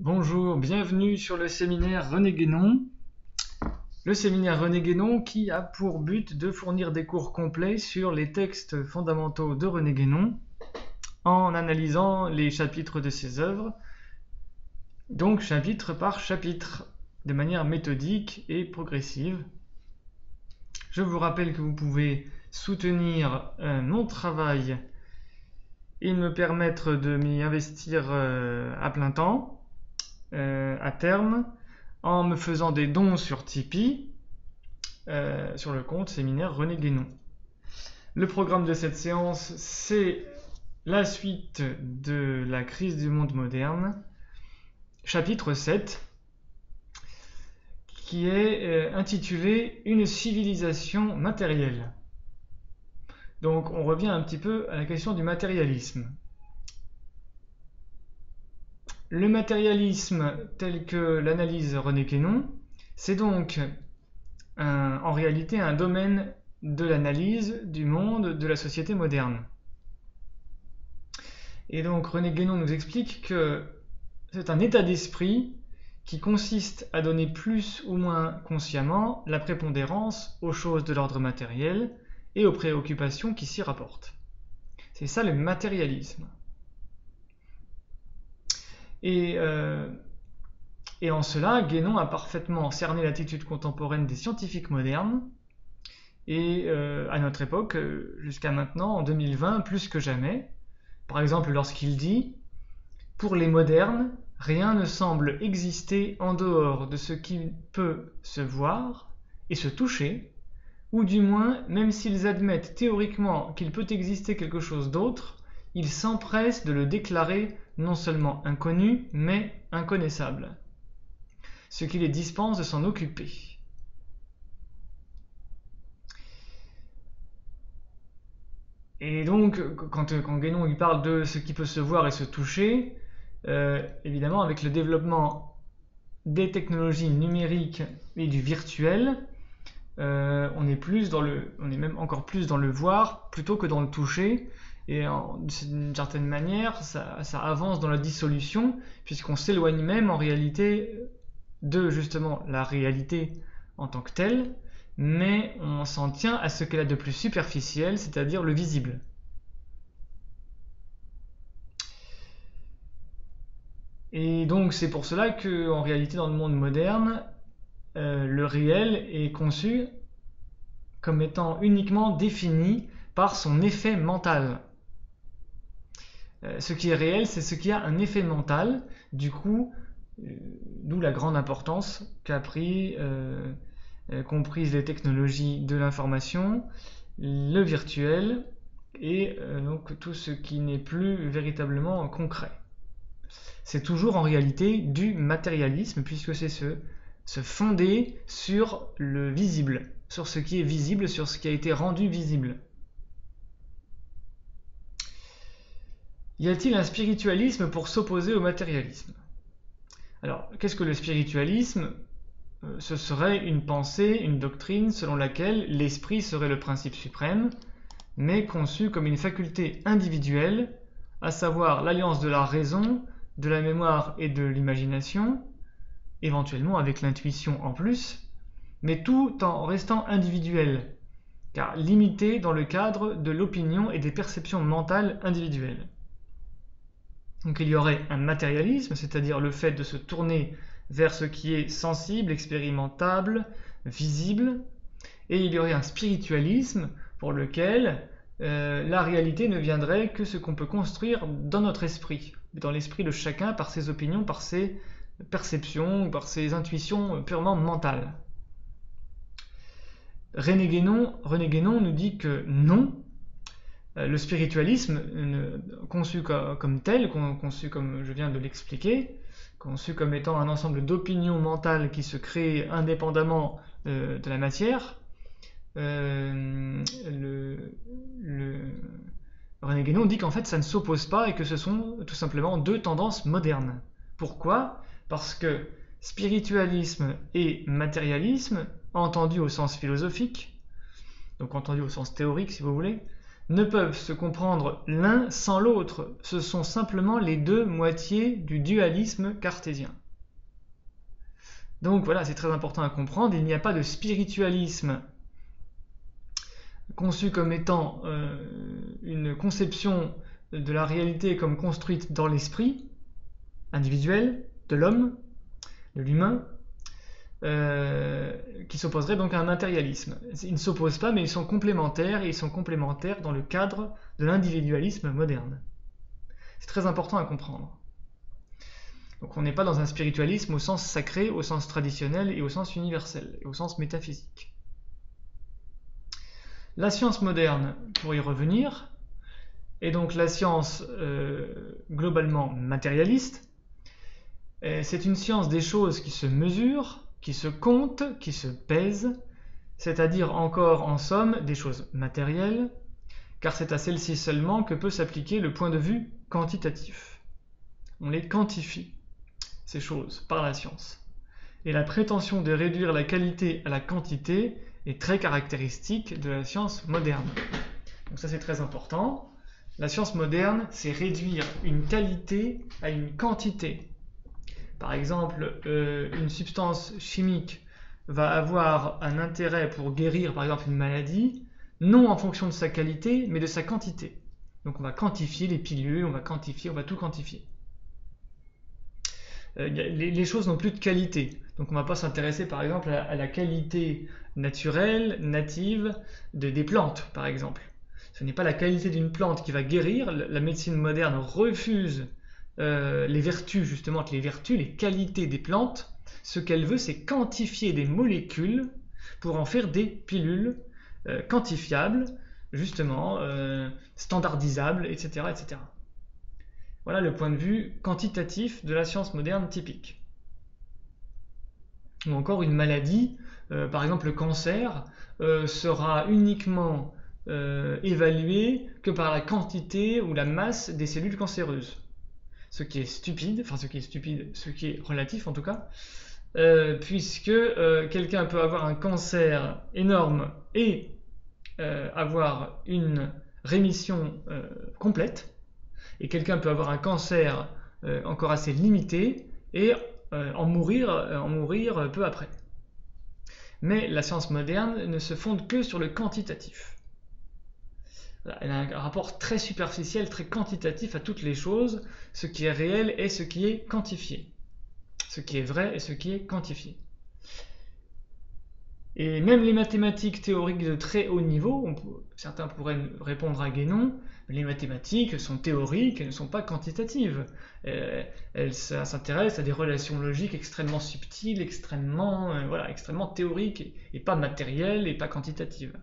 Bonjour, bienvenue sur le séminaire René Guénon. Le séminaire René Guénon qui a pour but de fournir des cours complets sur les textes fondamentaux de René Guénon en analysant les chapitres de ses œuvres, donc chapitre par chapitre, de manière méthodique et progressive. Je vous rappelle que vous pouvez soutenir mon travail et me permettre de m'y investir à plein temps. À terme, en me faisant des dons sur Tipeee, sur le compte séminaire René Guénon. Le programme de cette séance, c'est la suite de la crise du monde moderne, chapitre 7, qui est intitulé Une civilisation matérielle. Donc on revient un petit peu à la question du matérialisme. Le matérialisme tel que l'analyse René Guénon, c'est donc en réalité un domaine de l'analyse du monde de la société moderne. Et donc René Guénon nous explique que c'est un état d'esprit qui consiste à donner plus ou moins consciemment la prépondérance aux choses de l'ordre matériel et aux préoccupations qui s'y rapportent. C'est ça le matérialisme. Et en cela, Guénon a parfaitement cerné l'attitude contemporaine des scientifiques modernes, et à notre époque, jusqu'à maintenant, en 2020, plus que jamais. Par exemple, lorsqu'il dit « Pour les modernes, rien ne semble exister en dehors de ce qui peut se voir et se toucher, ou du moins, même s'ils admettent théoriquement qu'il peut exister quelque chose d'autre, ils s'empressent de le déclarer non seulement inconnu, mais inconnaissable, ce qui les dispense de s'en occuper. » Et donc, quand Guénon il parle de ce qui peut se voir et se toucher, évidemment, avec le développement des technologies numériques et du virtuel, on est même encore plus dans le voir plutôt que dans le toucher. Et d'une certaine manière, ça avance dans la dissolution, puisqu'on s'éloigne même en réalité de justement la réalité en tant que telle, mais on s'en tient à ce qu'elle a de plus superficiel, c'est-à-dire le visible. Et donc c'est pour cela que, en réalité, dans le monde moderne, le réel est conçu comme étant uniquement défini par son effet mental. Ce qui est réel, c'est ce qui a un effet mental. Du coup, d'où la grande importance qu'a comprise les technologies de l'information, le virtuel et donc tout ce qui n'est plus véritablement concret. C'est toujours en réalité du matérialisme, puisque c'est se fonder sur le visible, sur ce qui est visible, sur ce qui a été rendu visible. Y a-t-il un spiritualisme pour s'opposer au matérialisme ? Alors, qu'est-ce que le spiritualisme ? Ce serait une pensée, une doctrine selon laquelle l'esprit serait le principe suprême, mais conçu comme une faculté individuelle, à savoir l'alliance de la raison, de la mémoire et de l'imagination, éventuellement avec l'intuition en plus, mais tout en restant individuel, car limité dans le cadre de l'opinion et des perceptions mentales individuelles. Donc il y aurait un matérialisme, c'est-à-dire le fait de se tourner vers ce qui est sensible, expérimentable, visible, et il y aurait un spiritualisme pour lequel la réalité ne viendrait que ce qu'on peut construire dans notre esprit, dans l'esprit de chacun par ses opinions, par ses perceptions, par ses intuitions purement mentales. René Guénon nous dit que non, le spiritualisme conçu comme tel, conçu comme je viens de l'expliquer, conçu comme étant un ensemble d'opinions mentales qui se créent indépendamment de la matière, René Guénon dit qu'en fait ça ne s'oppose pas et que ce sont tout simplement deux tendances modernes. Pourquoi ? Parce que spiritualisme et matérialisme, entendu au sens philosophique, donc entendu au sens théorique si vous voulez, ne peuvent se comprendre l'un sans l'autre. Ce sont simplement les deux moitiés du dualisme cartésien. Donc voilà, c'est très important à comprendre. Il n'y a pas de spiritualisme conçu comme étant une conception de la réalité comme construite dans l'esprit individuel de l'homme, de l'humain, qui s'opposerait donc à un matérialisme. Ils ne s'opposent pas, mais ils sont complémentaires, et ils sont complémentaires dans le cadre de l'individualisme moderne. C'est très important à comprendre. Donc on n'est pas dans un spiritualisme au sens sacré, au sens traditionnel et au sens universel, et au sens métaphysique. La science moderne, pour y revenir, est donc la science globalement matérialiste. C'est une science des choses qui se mesurent, qui se comptent, qui se pèsent, c'est-à-dire encore en somme des choses matérielles, car c'est à celles-ci seulement que peut s'appliquer le point de vue quantitatif. On les quantifie, ces choses, par la science. Et la prétention de réduire la qualité à la quantité est très caractéristique de la science moderne. Donc ça c'est très important. La science moderne, c'est réduire une qualité à une quantité. Par exemple, une substance chimique va avoir un intérêt pour guérir par exemple une maladie, non en fonction de sa qualité, mais de sa quantité. Donc on va quantifier les pilules, on va tout quantifier. Les choses n'ont plus de qualité. Donc on ne va pas s'intéresser par exemple à la qualité naturelle, native des plantes par exemple. Ce n'est pas la qualité d'une plante qui va guérir. La médecine moderne refuse les vertus, justement, les qualités des plantes. Ce qu'elle veut, c'est quantifier des molécules pour en faire des pilules quantifiables, justement, standardisables, etc., etc. Voilà le point de vue quantitatif de la science moderne typique. Ou encore une maladie, par exemple le cancer, sera uniquement évalué que par la quantité ou la masse des cellules cancéreuses. Ce qui est stupide, ce qui est relatif en tout cas, puisque quelqu'un peut avoir un cancer énorme et avoir une rémission complète, et quelqu'un peut avoir un cancer encore assez limité et en mourir peu après. Mais la science moderne ne se fonde que sur le quantitatif. Elle a un rapport très superficiel, très quantitatif à toutes les choses, ce qui est réel et ce qui est quantifié. Ce qui est vrai et ce qui est quantifié. Et même les mathématiques théoriques de très haut niveau, certains pourraient répondre à Guénon, les mathématiques sont théoriques, elles ne sont pas quantitatives. Elles s'intéressent à des relations logiques extrêmement subtiles, extrêmement théoriques, et pas matérielles et pas quantitatives.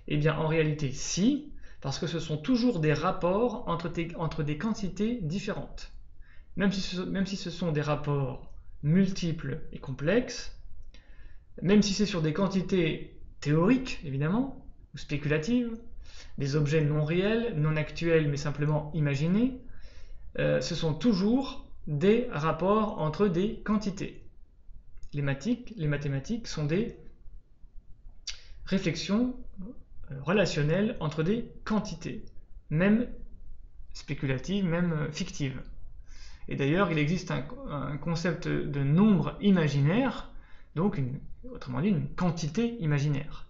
Eh bien, en réalité, si, parce que ce sont toujours des rapports entre des quantités différentes. Même si ce sont des rapports multiples et complexes, même si c'est sur des quantités théoriques, évidemment, ou spéculatives, des objets non réels, non actuels, mais simplement imaginés, ce sont toujours des rapports entre des quantités. Les mathématiques sont des réflexions relationnelles entre des quantités, même spéculatives, même fictives. Et d'ailleurs, il existe un concept de nombre imaginaire, donc autrement dit une quantité imaginaire.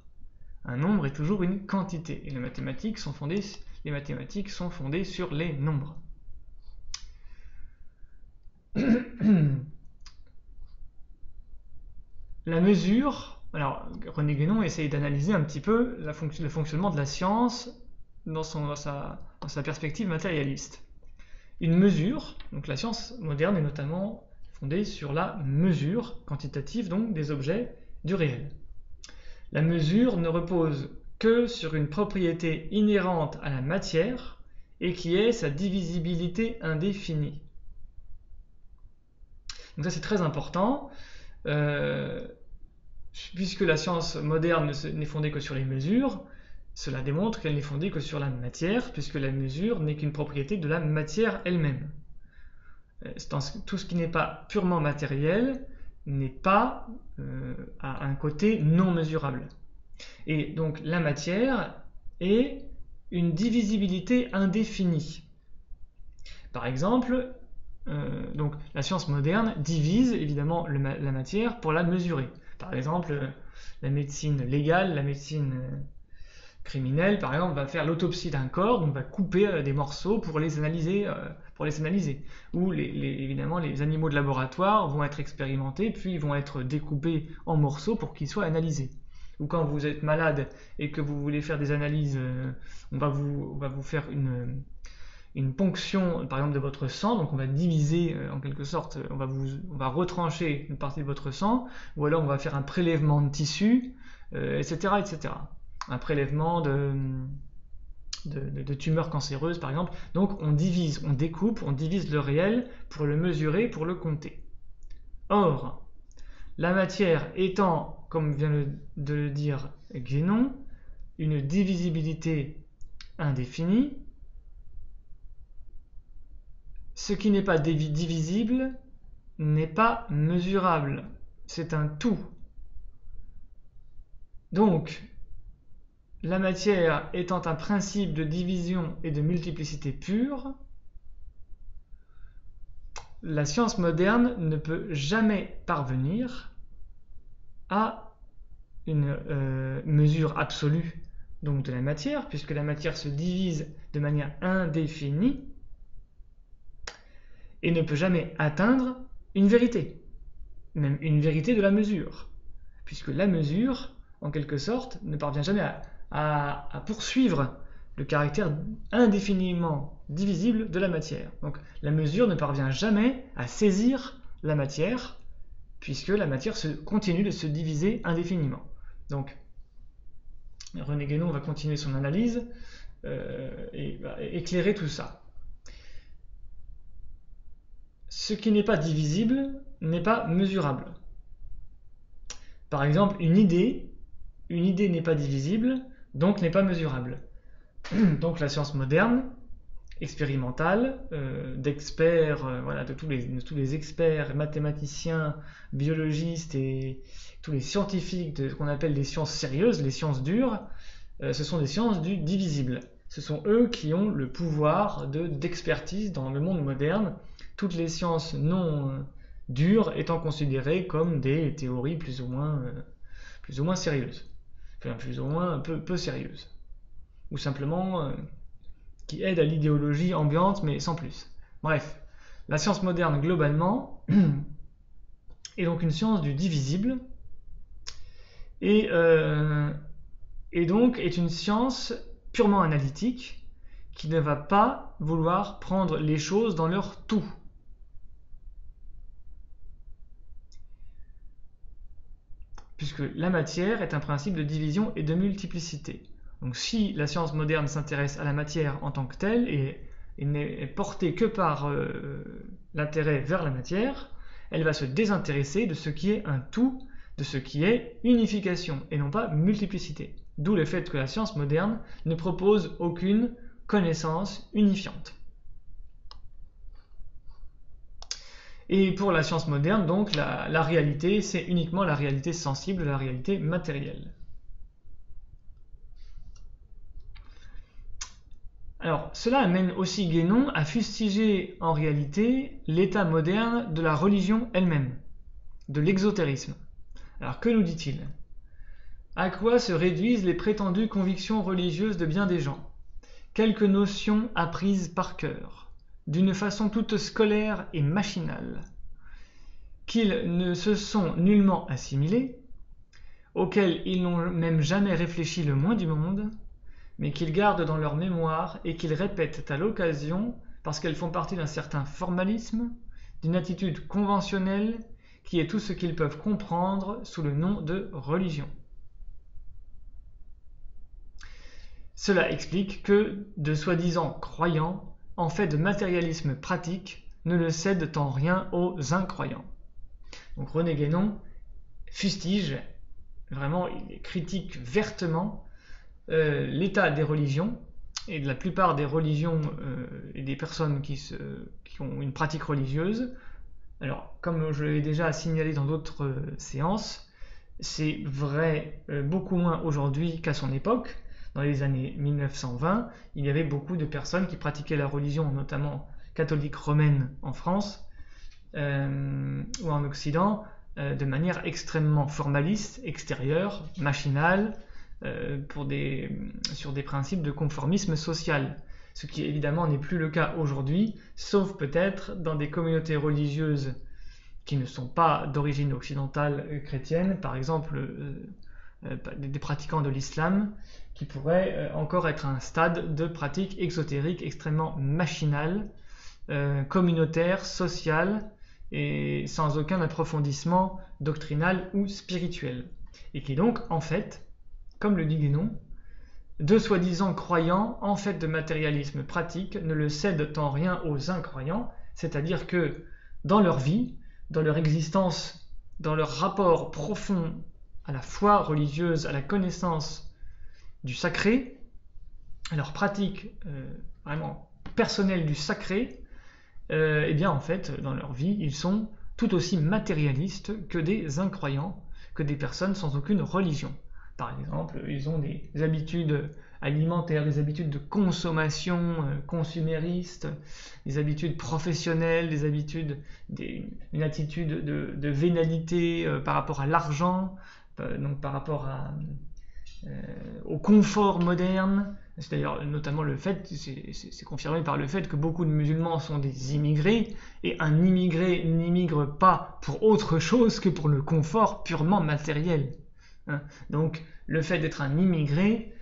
Un nombre est toujours une quantité, et les mathématiques sont fondées sur les nombres. La mesure, alors René Guénon essaye d'analyser un petit peu le fonctionnement de la science dans sa perspective matérialiste. Une mesure, donc la science moderne est notamment fondée sur la mesure quantitative donc des objets du réel. La mesure ne repose que sur une propriété inhérente à la matière et qui est sa divisibilité indéfinie. Donc ça c'est très important, puisque la science moderne n'est fondée que sur les mesures, cela démontre qu'elle n'est fondée que sur la matière, puisque la mesure n'est qu'une propriété de la matière elle-même. Tout ce qui n'est pas purement matériel n'est pas à un côté non mesurable. Et donc la matière est une divisibilité indéfinie. Par exemple, donc la science moderne divise évidemment la matière pour la mesurer. Par exemple, la médecine légale, la médecine criminelle, par exemple, va faire l'autopsie d'un corps, donc va couper des morceaux pour les analyser. Ou évidemment, les animaux de laboratoire vont être expérimentés, puis ils vont être découpés en morceaux pour qu'ils soient analysés. Ou quand vous êtes malade et que vous voulez faire des analyses, on va vous faire une ponction, par exemple, de votre sang, donc on va diviser en quelque sorte, on va retrancher une partie de votre sang, ou alors on va faire un prélèvement de tissu, etc., etc. Un prélèvement de tumeurs cancéreuses, par exemple. Donc on divise, on découpe, on divise le réel pour le mesurer, pour le compter. Or, la matière étant, comme vient de le dire Guénon, une divisibilité indéfinie, ce qui n'est pas divisible n'est pas mesurable. C'est un tout. Donc, la matière étant un principe de division et de multiplicité pure, la science moderne ne peut jamais parvenir à une mesure absolue donc de la matière, puisque la matière se divise de manière indéfinie et ne peut jamais atteindre une vérité, même une vérité de la mesure, puisque la mesure, en quelque sorte, ne parvient jamais à poursuivre le caractère indéfiniment divisible de la matière. Donc la mesure ne parvient jamais à saisir la matière, puisque la matière continue de se diviser indéfiniment. Donc René Guénon va continuer son analyse et va éclairer tout ça. Ce qui n'est pas divisible n'est pas mesurable. Par exemple, une idée n'est pas divisible, donc n'est pas mesurable. Donc la science moderne, expérimentale, d'experts, de tous les experts, mathématiciens, biologistes et tous les scientifiques de ce qu'on appelle les sciences sérieuses, les sciences dures, ce sont des sciences du divisible. Ce sont eux qui ont le pouvoir d'expertise dans le monde moderne, toutes les sciences non dures étant considérées comme des théories plus ou moins sérieuses, enfin plus ou moins peu sérieuses, ou simplement qui aident à l'idéologie ambiante, mais sans plus. Bref, la science moderne globalement est donc une science du divisible, et donc est une science purement analytique qui ne va pas vouloir prendre les choses dans leur tout. Puisque la matière est un principe de division et de multiplicité. Donc si la science moderne s'intéresse à la matière en tant que telle et n'est portée que par l'intérêt vers la matière, elle va se désintéresser de ce qui est un tout, de ce qui est unification et non pas multiplicité. D'où le fait que la science moderne ne propose aucune connaissance unifiante. Et pour la science moderne, donc, la réalité, c'est uniquement la réalité sensible, la réalité matérielle. Alors, cela amène aussi Guénon à fustiger en réalité l'état moderne de la religion elle-même, de l'exotérisme. Alors, que nous dit-il ? À quoi se réduisent les prétendues convictions religieuses de bien des gens ? Quelques notions apprises par cœur, d'une façon toute scolaire et machinale, qu'ils ne se sont nullement assimilées, auxquelles ils n'ont même jamais réfléchi le moins du monde, mais qu'ils gardent dans leur mémoire et qu'ils répètent à l'occasion parce qu'elles font partie d'un certain formalisme, d'une attitude conventionnelle qui est tout ce qu'ils peuvent comprendre sous le nom de religion. Cela explique que de soi-disant croyants, en fait de matérialisme pratique, ne le cèdent en rien aux incroyants. Donc René Guénon fustige, vraiment il critique vertement l'état des religions et de la plupart des religions et des personnes qui ont une pratique religieuse. Alors, comme je l'ai déjà signalé dans d'autres séances, c'est vrai beaucoup moins aujourd'hui qu'à son époque. dans les années 1920, il y avait beaucoup de personnes qui pratiquaient la religion, notamment catholique romaine en France ou en Occident, de manière extrêmement formaliste, extérieure, machinale, sur des principes de conformisme social. Ce qui évidemment n'est plus le cas aujourd'hui, sauf peut-être dans des communautés religieuses qui ne sont pas d'origine occidentale chrétienne, par exemple des pratiquants de l'islam, qui pourraient encore être à un stade de pratique exotérique extrêmement machinale, communautaire, sociale, et sans aucun approfondissement doctrinal ou spirituel. Et qui donc, en fait, comme le dit Guénon, de soi-disant croyants, en fait de matérialisme pratique, ne le cèdent en rien aux incroyants, c'est-à-dire que dans leur vie, dans leur existence, dans leur rapport profond à la foi religieuse, à la connaissance du sacré, à leur pratique vraiment personnelle du sacré, eh bien en fait, dans leur vie, ils sont tout aussi matérialistes que des incroyants, que des personnes sans aucune religion. Par exemple, ils ont des habitudes alimentaires, des habitudes de consommation consuméristes, des habitudes professionnelles, une attitude de vénalité par rapport à l'argent, donc par rapport au confort moderne. C'est d'ailleurs notamment le fait, c'est confirmé par le fait que beaucoup de musulmans sont des immigrés, et un immigré n'immigre pas pour autre chose que pour le confort purement matériel. Donc le fait d'être un immigré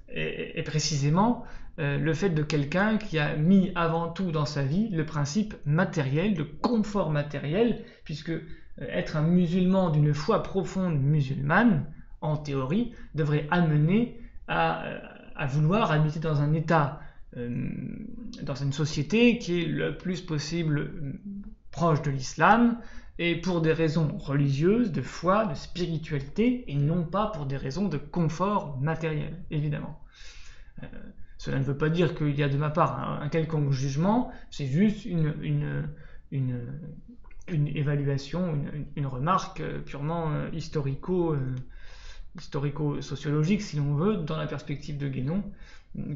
est précisément le fait de quelqu'un qui a mis avant tout dans sa vie le principe matériel, de confort matériel, puisque être un musulman d'une foi profonde musulmane, en théorie, devrait amener à vouloir habiter dans un état, dans une société qui est le plus possible proche de l'islam, et pour des raisons religieuses, de foi, de spiritualité, et non pas pour des raisons de confort matériel, évidemment. Cela ne veut pas dire qu'il y a de ma part un quelconque jugement, c'est juste une évaluation, une remarque purement historico-sociologique, si l'on veut, dans la perspective de Guénon.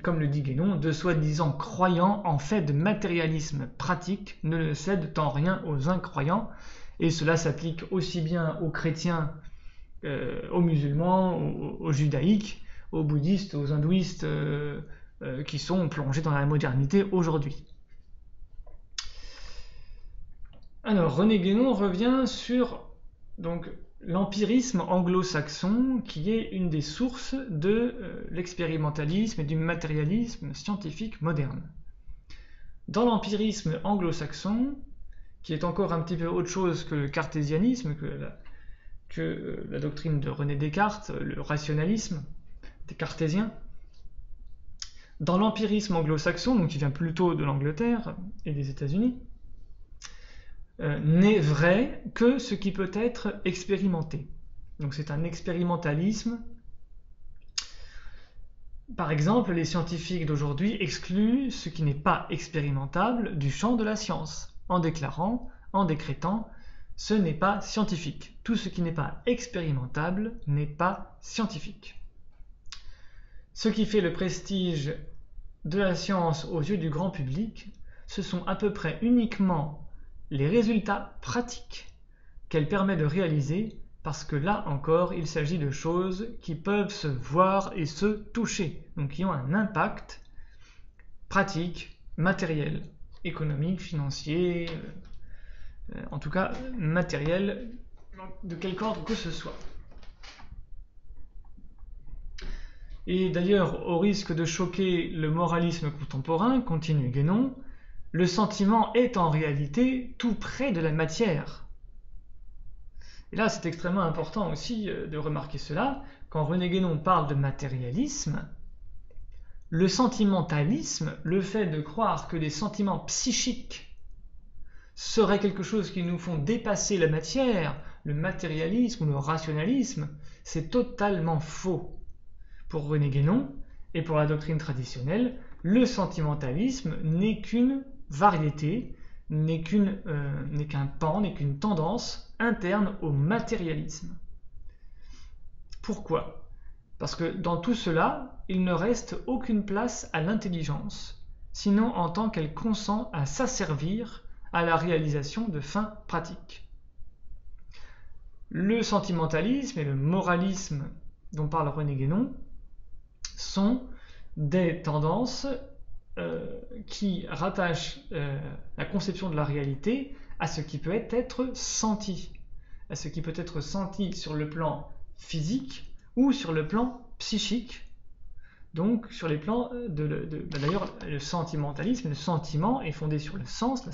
Comme le dit Guénon, de soi-disant croyants en fait de matérialisme pratique ne le cèdent en rien aux incroyants, et cela s'applique aussi bien aux chrétiens, aux musulmans, aux judaïques, aux bouddhistes, aux hindouistes qui sont plongés dans la modernité aujourd'hui. Alors René Guénon revient sur donc l'empirisme anglo-saxon, qui est une des sources de l'expérimentalisme et du matérialisme scientifique moderne. Dans l'empirisme anglo-saxon, qui est encore un petit peu autre chose que le cartésianisme, que la doctrine de René Descartes, le rationalisme des cartésiens, dans l'empirisme anglo-saxon, donc qui vient plutôt de l'Angleterre et des États-Unis, n'est vrai que ce qui peut être expérimenté. Donc c'est un expérimentalisme. Par exemple, les scientifiques d'aujourd'hui excluent ce qui n'est pas expérimentable du champ de la science, en décrétant, ce n'est pas scientifique. Tout ce qui n'est pas expérimentable n'est pas scientifique. Ce qui fait le prestige de la science aux yeux du grand public, ce sont à peu près uniquement les résultats pratiques qu'elle permet de réaliser, parce que là encore, il s'agit de choses qui peuvent se voir et se toucher, donc qui ont un impact pratique, matériel, économique, financier, en tout cas matériel, de quelque ordre que ce soit. Et d'ailleurs, au risque de choquer le moralisme contemporain, continue Guénon, le sentiment est en réalité tout près de la matière. Et là, c'est extrêmement important aussi de remarquer cela. Quand René Guénon parle de matérialisme, le sentimentalisme, le fait de croire que les sentiments psychiques seraient quelque chose qui nous font dépasser la matière, le matérialisme ou le rationalisme, c'est totalement faux. Pour René Guénon et pour la doctrine traditionnelle, le sentimentalisme n'est qu'une variété, n'est qu'un pan, n'est qu'une tendance interne au matérialisme. Pourquoi ? Parce que dans tout cela, il ne reste aucune place à l'intelligence, sinon en tant qu'elle consent à s'asservir à la réalisation de fins pratiques. Le sentimentalisme et le moralisme dont parle René Guénon sont des tendances qui rattachent la conception de la réalité à ce qui peut être senti, à ce qui peut être senti sur le plan physique ou sur le plan psychique. Donc sur les plans d'ailleurs le sentimentalisme, le sentiment est fondé sur le sens, la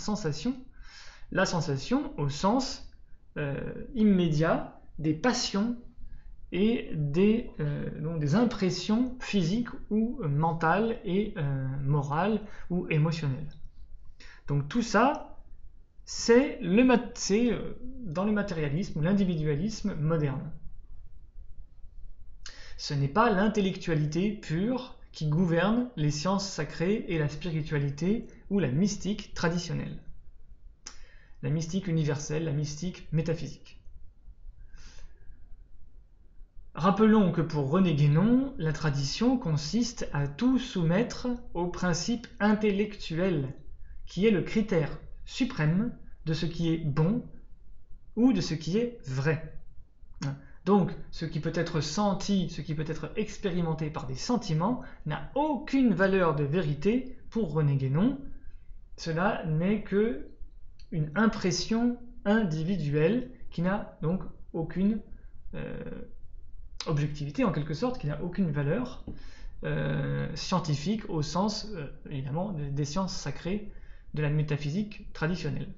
sensation au sens immédiat des passions et des impressions physiques ou mentales et morales ou émotionnelles. Donc tout ça, c'est dans le matérialisme ou l'individualisme moderne. Ce n'est pas l'intellectualité pure qui gouverne les sciences sacrées et la spiritualité ou la mystique traditionnelle. La mystique universelle, la mystique métaphysique. Rappelons que pour René Guénon, la tradition consiste à tout soumettre au principe intellectuel, qui est le critère suprême de ce qui est bon ou de ce qui est vrai. Donc, ce qui peut être senti, ce qui peut être expérimenté par des sentiments, n'a aucune valeur de vérité pour René Guénon. Cela n'est que une impression individuelle qui n'a donc aucune objectivité, en quelque sorte, qui n'a aucune valeur scientifique au sens, évidemment, des sciences sacrées de la métaphysique traditionnelle.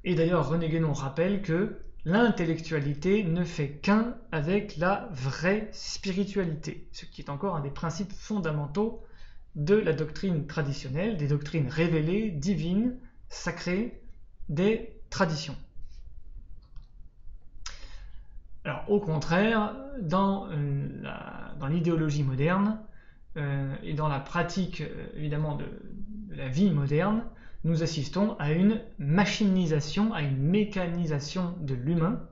Et d'ailleurs, René Guénon rappelle que l'intellectualité ne fait qu'un avec la vraie spiritualité, ce qui est encore un des principes fondamentaux de la doctrine traditionnelle, des doctrines révélées, divines, sacrées, des traditions. Alors, au contraire, dans l'idéologie moderne et dans la pratique évidemment de la vie moderne, nous assistons à une machinisation, à une mécanisation de l'humain.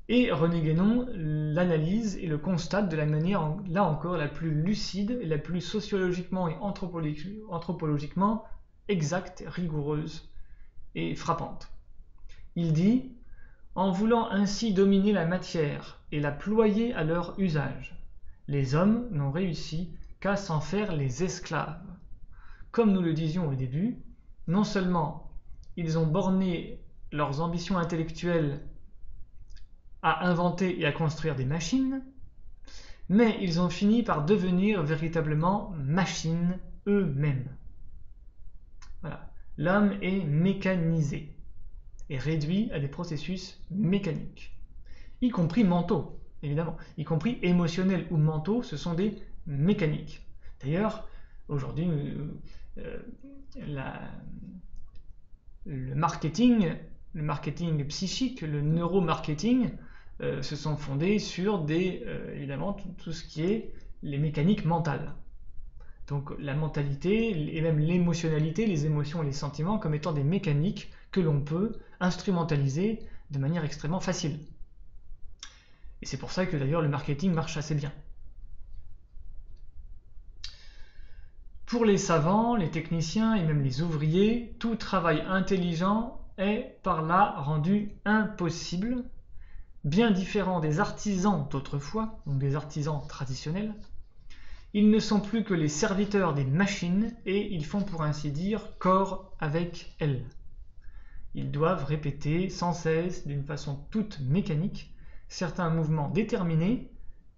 Et René Guénon l'analyse et le constate de la manière, là encore, la plus lucide et la plus sociologiquement et anthropologiquement exacte, rigoureuse et frappante. Il dit « En voulant ainsi dominer la matière et la ployer à leur usage, les hommes n'ont réussi qu'à s'en faire les esclaves. Comme nous le disions au début, non seulement ils ont borné leurs ambitions intellectuelles à inventer et à construire des machines, mais ils ont fini par devenir véritablement machines eux-mêmes. Voilà. L'homme est mécanisé et réduit à des processus mécaniques, y compris mentaux, évidemment, y compris émotionnels ou mentaux, ce sont des mécaniques. D'ailleurs, aujourd'hui, le marketing psychique, le neuromarketing, se sont fondés sur évidemment tout ce qui est les mécaniques mentales. Donc la mentalité et même l'émotionnalité, les émotions et les sentiments comme étant des mécaniques que l'on peut instrumentaliser de manière extrêmement facile. Et c'est pour ça que d'ailleurs le marketing marche assez bien. Pour les savants, les techniciens et même les ouvriers, tout travail intelligent est par là rendu impossible, bien différent des artisans d'autrefois, donc des artisans traditionnels. Ils ne sont plus que les serviteurs des machines et ils font pour ainsi dire corps avec elles. Ils doivent répéter sans cesse, d'une façon toute mécanique, certains mouvements déterminés,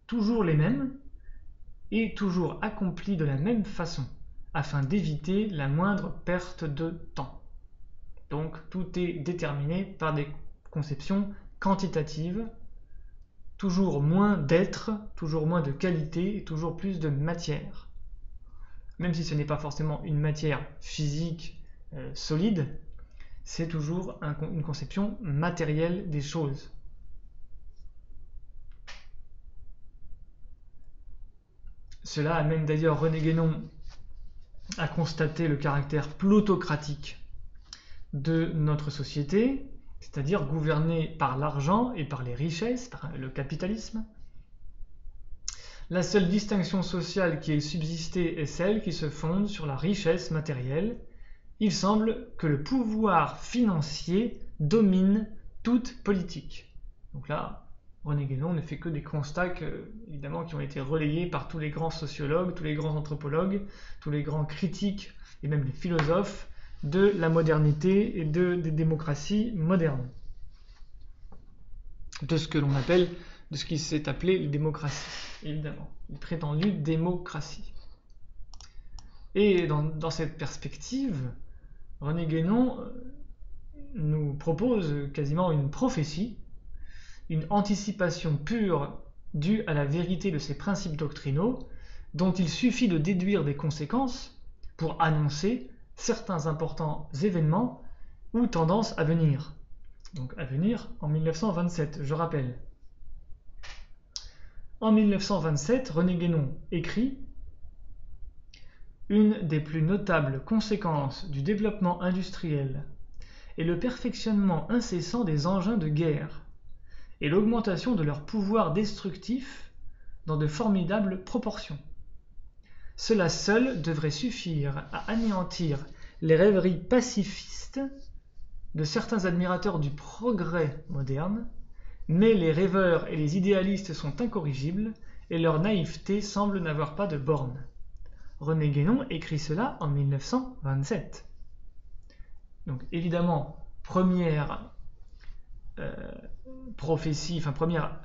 toujours les mêmes et toujours accomplis de la même façon, afin d'éviter la moindre perte de temps. Donc tout est déterminé par des conceptions quantitatives, toujours moins d'être, toujours moins de qualité et toujours plus de matière. Même si ce n'est pas forcément une matière physique solide, c'est toujours une conception matérielle des choses. Cela amène d'ailleurs René Guénon à constater le caractère plutocratique de notre société c'est-à-dire gouverné par l'argent et par les richesses, par le capitalisme. La seule distinction sociale qui ait subsisté est celle qui se fonde sur la richesse matérielle. Il semble que le pouvoir financier domine toute politique. Donc là, René Guénon ne fait que des constats évidemment, qui ont été relayés par tous les grands sociologues, tous les grands anthropologues, tous les grands critiques et même les philosophes de la modernité et des démocraties modernes. De ce que l'on appelle, de ce qui s'est appelé les démocraties, évidemment, les prétendues démocraties. Et dans cette perspective, René Guénon nous propose quasiment une prophétie, une anticipation pure due à la vérité de ses principes doctrinaux, dont il suffit de déduire des conséquences pour annoncer certains importants événements ou tendances à venir. Donc à venir en 1927, je rappelle. En 1927, René Guénon écrit « Une des plus notables conséquences du développement industriel est le perfectionnement incessant des engins de guerre et l'augmentation de leur pouvoir destructif dans de formidables proportions. Cela seul devrait suffire à anéantir les rêveries pacifistes de certains admirateurs du progrès moderne, mais les rêveurs et les idéalistes sont incorrigibles et leur naïveté semble n'avoir pas de bornes. » René Guénon écrit cela en 1927. Donc évidemment, première prophétie, première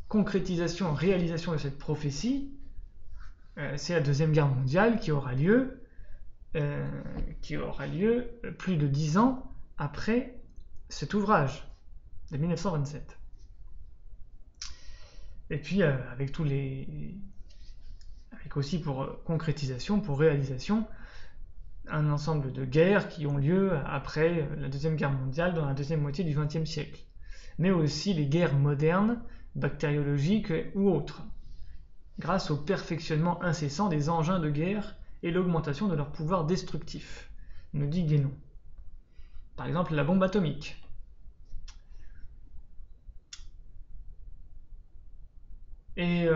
concrétisation, réalisation de cette prophétie, c'est la Deuxième Guerre mondiale qui aura lieu plus de 10 ans après cet ouvrage de 1927. Et puis avec aussi pour concrétisation, pour réalisation, un ensemble de guerres qui ont lieu après la Deuxième Guerre mondiale dans la deuxième moitié du XXe siècle, mais aussi les guerres modernes, bactériologiques ou autres, grâce au perfectionnement incessant des engins de guerre et l'augmentation de leur pouvoir destructif, nous dit Guénon. Par exemple, la bombe atomique. Et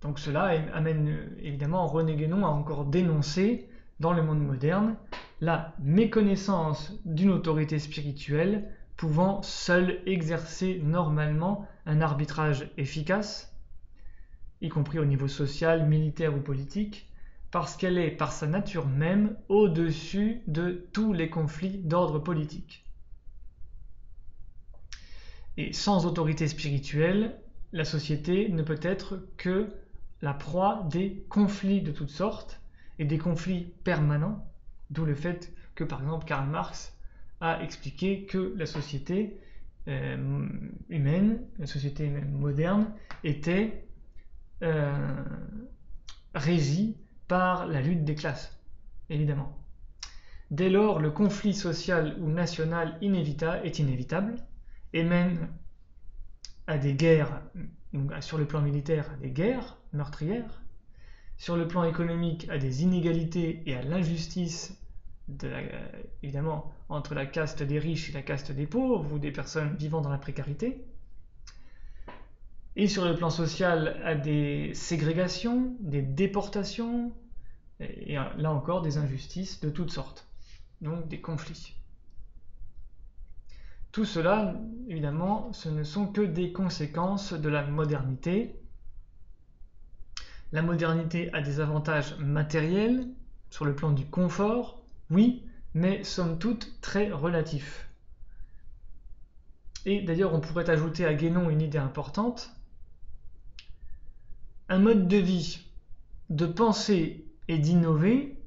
donc cela amène évidemment René Guénon à encore dénoncer dans le monde moderne la méconnaissance d'une autorité spirituelle pouvant seule exercer normalement un arbitrage efficace, y compris au niveau social, militaire ou politique, parce qu'elle est par sa nature même au-dessus de tous les conflits d'ordre politique. Et sans autorité spirituelle, la société ne peut être que la proie des conflits de toutes sortes et des conflits permanents, d'où le fait que par exemple Karl Marx a expliqué que la société humaine, la société moderne, était régie par la lutte des classes, évidemment. Dès lors, le conflit social ou national est inévitable et mène à des guerres, donc sur le plan militaire, à des guerres meurtrières, sur le plan économique, à des inégalités et à l'injustice, évidemment, entre la caste des riches et la caste des pauvres, ou des personnes vivant dans la précarité, et sur le plan social, à des ségrégations, des déportations, et là encore des injustices de toutes sortes, donc des conflits. Tout cela, évidemment, ce ne sont que des conséquences de la modernité. La modernité a des avantages matériels, sur le plan du confort, oui, mais somme toute très relatifs. Et d'ailleurs, on pourrait ajouter à Guénon une idée importante. Un mode de vie, de penser et d'innover,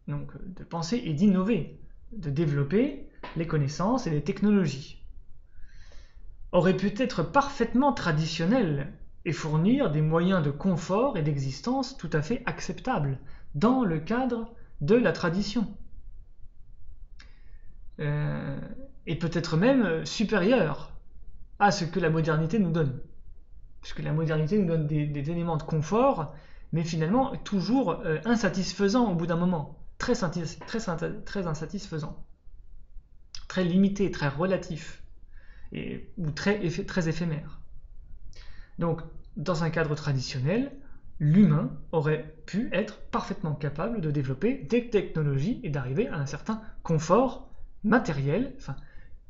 donc de penser et d'innover, de développer les connaissances et les technologies, aurait pu être parfaitement traditionnel et fournir des moyens de confort et d'existence tout à fait acceptables dans le cadre de la tradition. Et peut-être même supérieur à ce que la modernité nous donne. Puisque la modernité nous donne des éléments de confort, mais finalement toujours insatisfaisants au bout d'un moment, très insatisfaisants, très limités, très relatifs. ou très éphémère. Donc, dans un cadre traditionnel, l'humain aurait pu être parfaitement capable de développer des technologies et d'arriver à un certain confort matériel, enfin,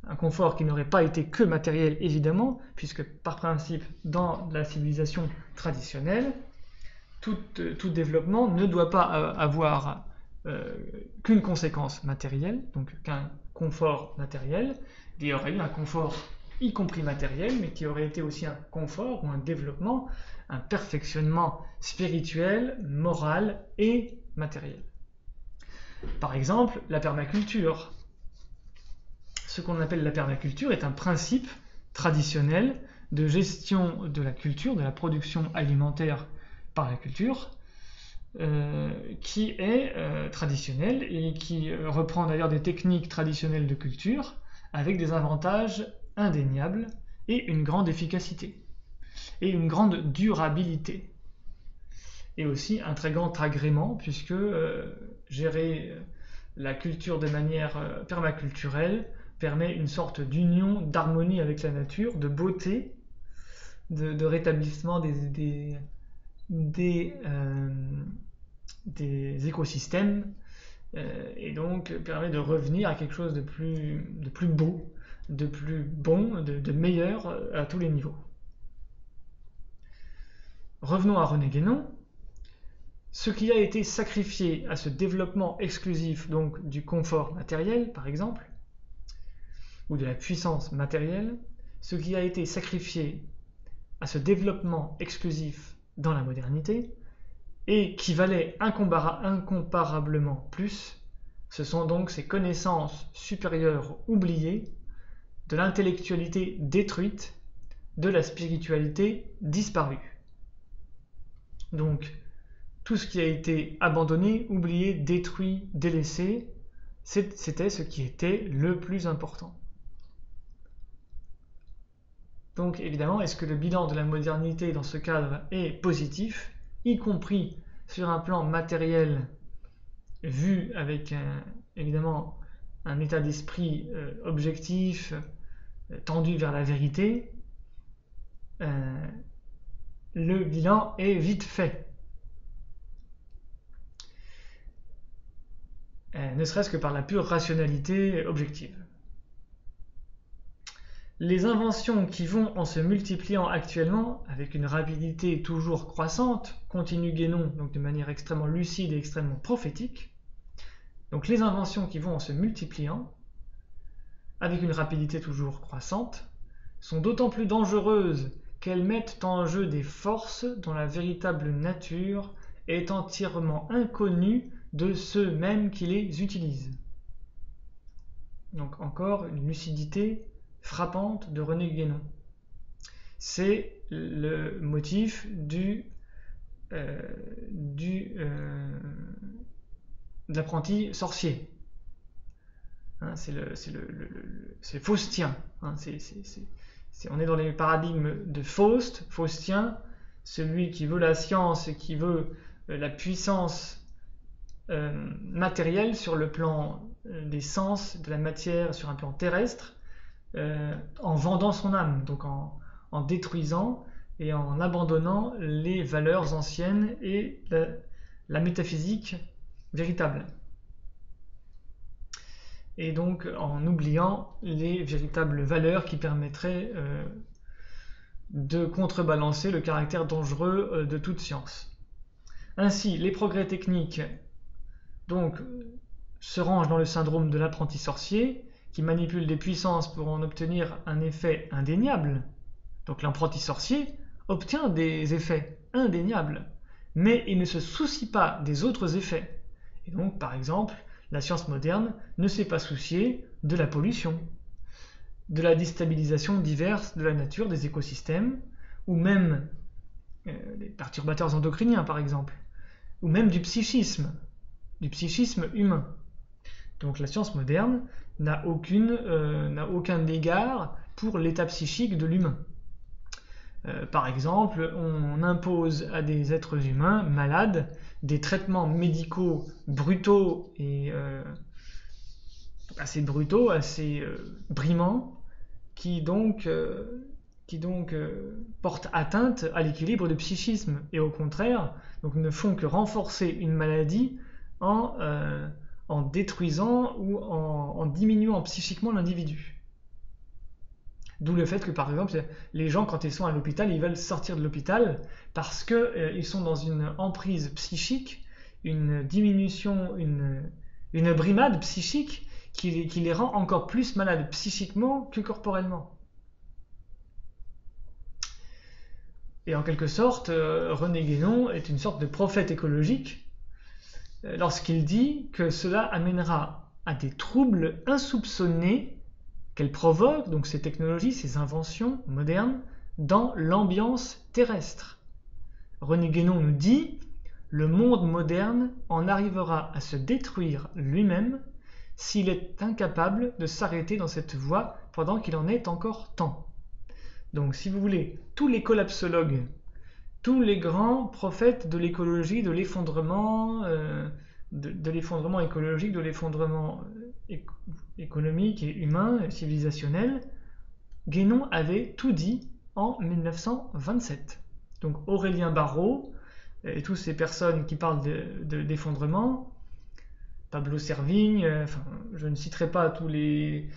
un confort qui n'aurait pas été que matériel évidemment, puisque par principe, dans la civilisation traditionnelle, tout développement ne doit pas avoir qu'une conséquence matérielle, donc qu'un confort matériel. Il y aurait eu un confort y compris matériel, mais qui aurait été aussi un confort ou un développement, un perfectionnement spirituel, moral et matériel. Par exemple, la permaculture. Ce qu'on appelle la permaculture est un principe traditionnel de gestion de la culture, de la production alimentaire par la culture, qui est traditionnel et qui reprend d'ailleurs des techniques traditionnelles de culture avec des avantages indéniables et une grande efficacité et une grande durabilité et aussi un très grand agrément puisque gérer la culture de manière permaculturelle permet une sorte d'union, d'harmonie avec la nature, de beauté, de rétablissement des écosystèmes et donc permet de revenir à quelque chose de plus beau, de plus bon, de meilleur à tous les niveaux. Revenons à René Guénon. Ce qui a été sacrifié à ce développement exclusif donc du confort matériel, par exemple, ou de la puissance matérielle, ce qui a été sacrifié à ce développement exclusif dans la modernité, et qui valait incomparablement plus, ce sont donc ces connaissances supérieures oubliées, de l'intellectualité détruite, de la spiritualité disparue. Donc, tout ce qui a été abandonné, oublié, détruit, délaissé, c'était ce qui était le plus important. Donc évidemment, est-ce que le bilan de la modernité dans ce cadre est positif, y compris sur un plan matériel, vu avec évidemment un état d'esprit objectif, tendu vers la vérité, le bilan est vite fait. Ne serait-ce que par la pure rationalité objective. Les inventions qui vont en se multipliant actuellement, avec une rapidité toujours croissante, continue Guénon donc de manière extrêmement lucide et extrêmement prophétique, donc les inventions qui vont en se multipliant, avec une rapidité toujours croissante, sont d'autant plus dangereuses qu'elles mettent en jeu des forces dont la véritable nature est entièrement inconnue de ceux mêmes qui les utilisent. Donc encore une lucidité frappante de René Guénon. C'est le motif de l'apprenti sorcier. Hein, c'est Faustien. Hein, on est dans les paradigmes de Faustien, celui qui veut la science et qui veut la puissance matérielle sur le plan des sens, de la matière, sur un plan terrestre, en vendant son âme, donc en détruisant et en abandonnant les valeurs anciennes et la métaphysique véritable. Et donc en oubliant les véritables valeurs qui permettraient de contrebalancer le caractère dangereux de toute science. Ainsi, les progrès techniques donc, se rangent dans le syndrome de l'apprenti sorcier, qui manipule des puissances pour en obtenir un effet indéniable. Donc l'apprenti sorcier obtient des effets indéniables, mais il ne se soucie pas des autres effets. Et donc, par exemple, la science moderne ne s'est pas souciée de la pollution, de la déstabilisation diverse de la nature, des écosystèmes, ou même des perturbateurs endocriniens, par exemple, ou même du psychisme humain. Donc la science moderne n'a aucun égard pour l'état psychique de l'humain. Par exemple, on impose à des êtres humains malades des traitements médicaux brutaux et assez brimants, qui donc portent atteinte à l'équilibre du psychisme et au contraire donc ne font que renforcer une maladie en détruisant ou en diminuant psychiquement l'individu. D'où le fait que par exemple les gens quand ils sont à l'hôpital ils veulent sortir de l'hôpital parce qu'ils sont dans une emprise psychique, une diminution, une brimade psychique qui les rend encore plus malades psychiquement que corporellement. Et en quelque sorte, René Guénon est une sorte de prophète écologique lorsqu'il dit que cela amènera à des troubles insoupçonnés qu'elles provoquent, donc ces technologies, ces inventions modernes, dans l'ambiance terrestre. René Guénon nous dit « Le monde moderne en arrivera à se détruire lui-même s'il est incapable de s'arrêter dans cette voie pendant qu'il en est encore temps. » Donc si vous voulez, tous les collapsologues, tous les grands prophètes de l'écologie, de l'effondrement écologique, de l'effondrement économique et humain, et civilisationnel, Guénon avait tout dit en 1927. Donc Aurélien Barraud et toutes ces personnes qui parlent d'effondrement, Pablo Servigne, je ne citerai pas tous les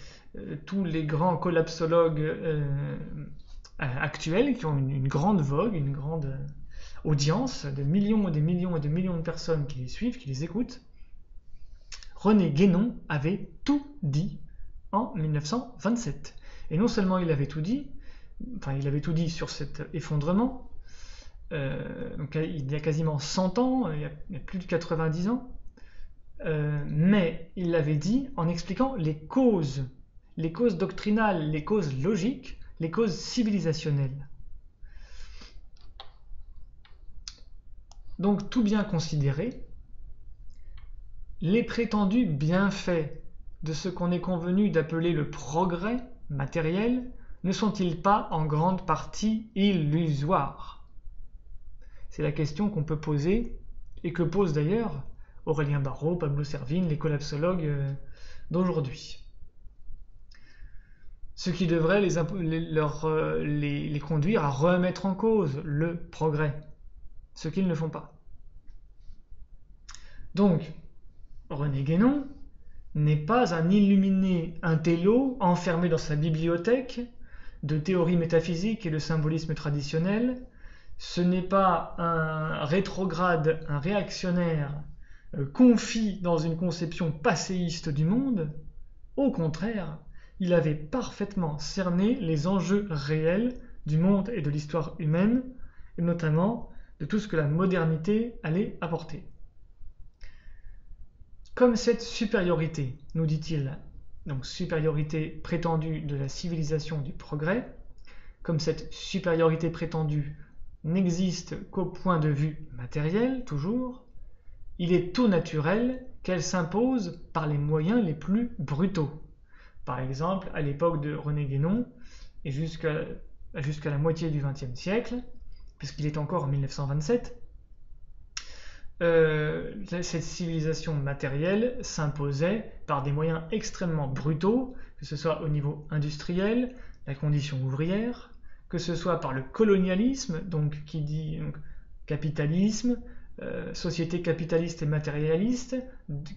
grands collapsologues actuels qui ont une grande vogue, une grande audience, des millions et des millions et des millions de personnes qui les suivent, qui les écoutent. René Guénon avait tout dit en 1927. Et non seulement il avait tout dit, il avait tout dit sur cet effondrement, donc il y a quasiment 100 ans, il y a plus de 90 ans, mais il l'avait dit en expliquant les causes doctrinales, les causes logiques, les causes civilisationnelles. Donc tout bien considéré, les prétendus bienfaits de ce qu'on est convenu d'appeler le progrès matériel ne sont-ils pas en grande partie illusoires? C'est la question qu'on peut poser et que posent d'ailleurs Aurélien Barraud, Pablo Servigne, les collapsologues d'aujourd'hui. Ce qui devrait les conduire à remettre en cause le progrès, ce qu'ils ne font pas. Donc, René Guénon n'est pas un illuminé intello enfermé dans sa bibliothèque de théories métaphysiques et de symbolisme traditionnel. Ce n'est pas un rétrograde, un réactionnaire confit dans une conception passéiste du monde. Au contraire, il avait parfaitement cerné les enjeux réels du monde et de l'histoire humaine, et notamment de tout ce que la modernité allait apporter. Comme cette supériorité, nous dit-il, donc supériorité prétendue de la civilisation du progrès, comme cette supériorité prétendue n'existe qu'au point de vue matériel, toujours, il est tout naturel qu'elle s'impose par les moyens les plus brutaux. Par exemple, à l'époque de René Guénon, et jusqu'à la moitié du XXe siècle, puisqu'il est encore en 1927, cette civilisation matérielle s'imposait par des moyens extrêmement brutaux, que ce soit au niveau industriel, la condition ouvrière, que ce soit par le colonialisme, donc qui dit capitalisme, société capitaliste et matérialiste,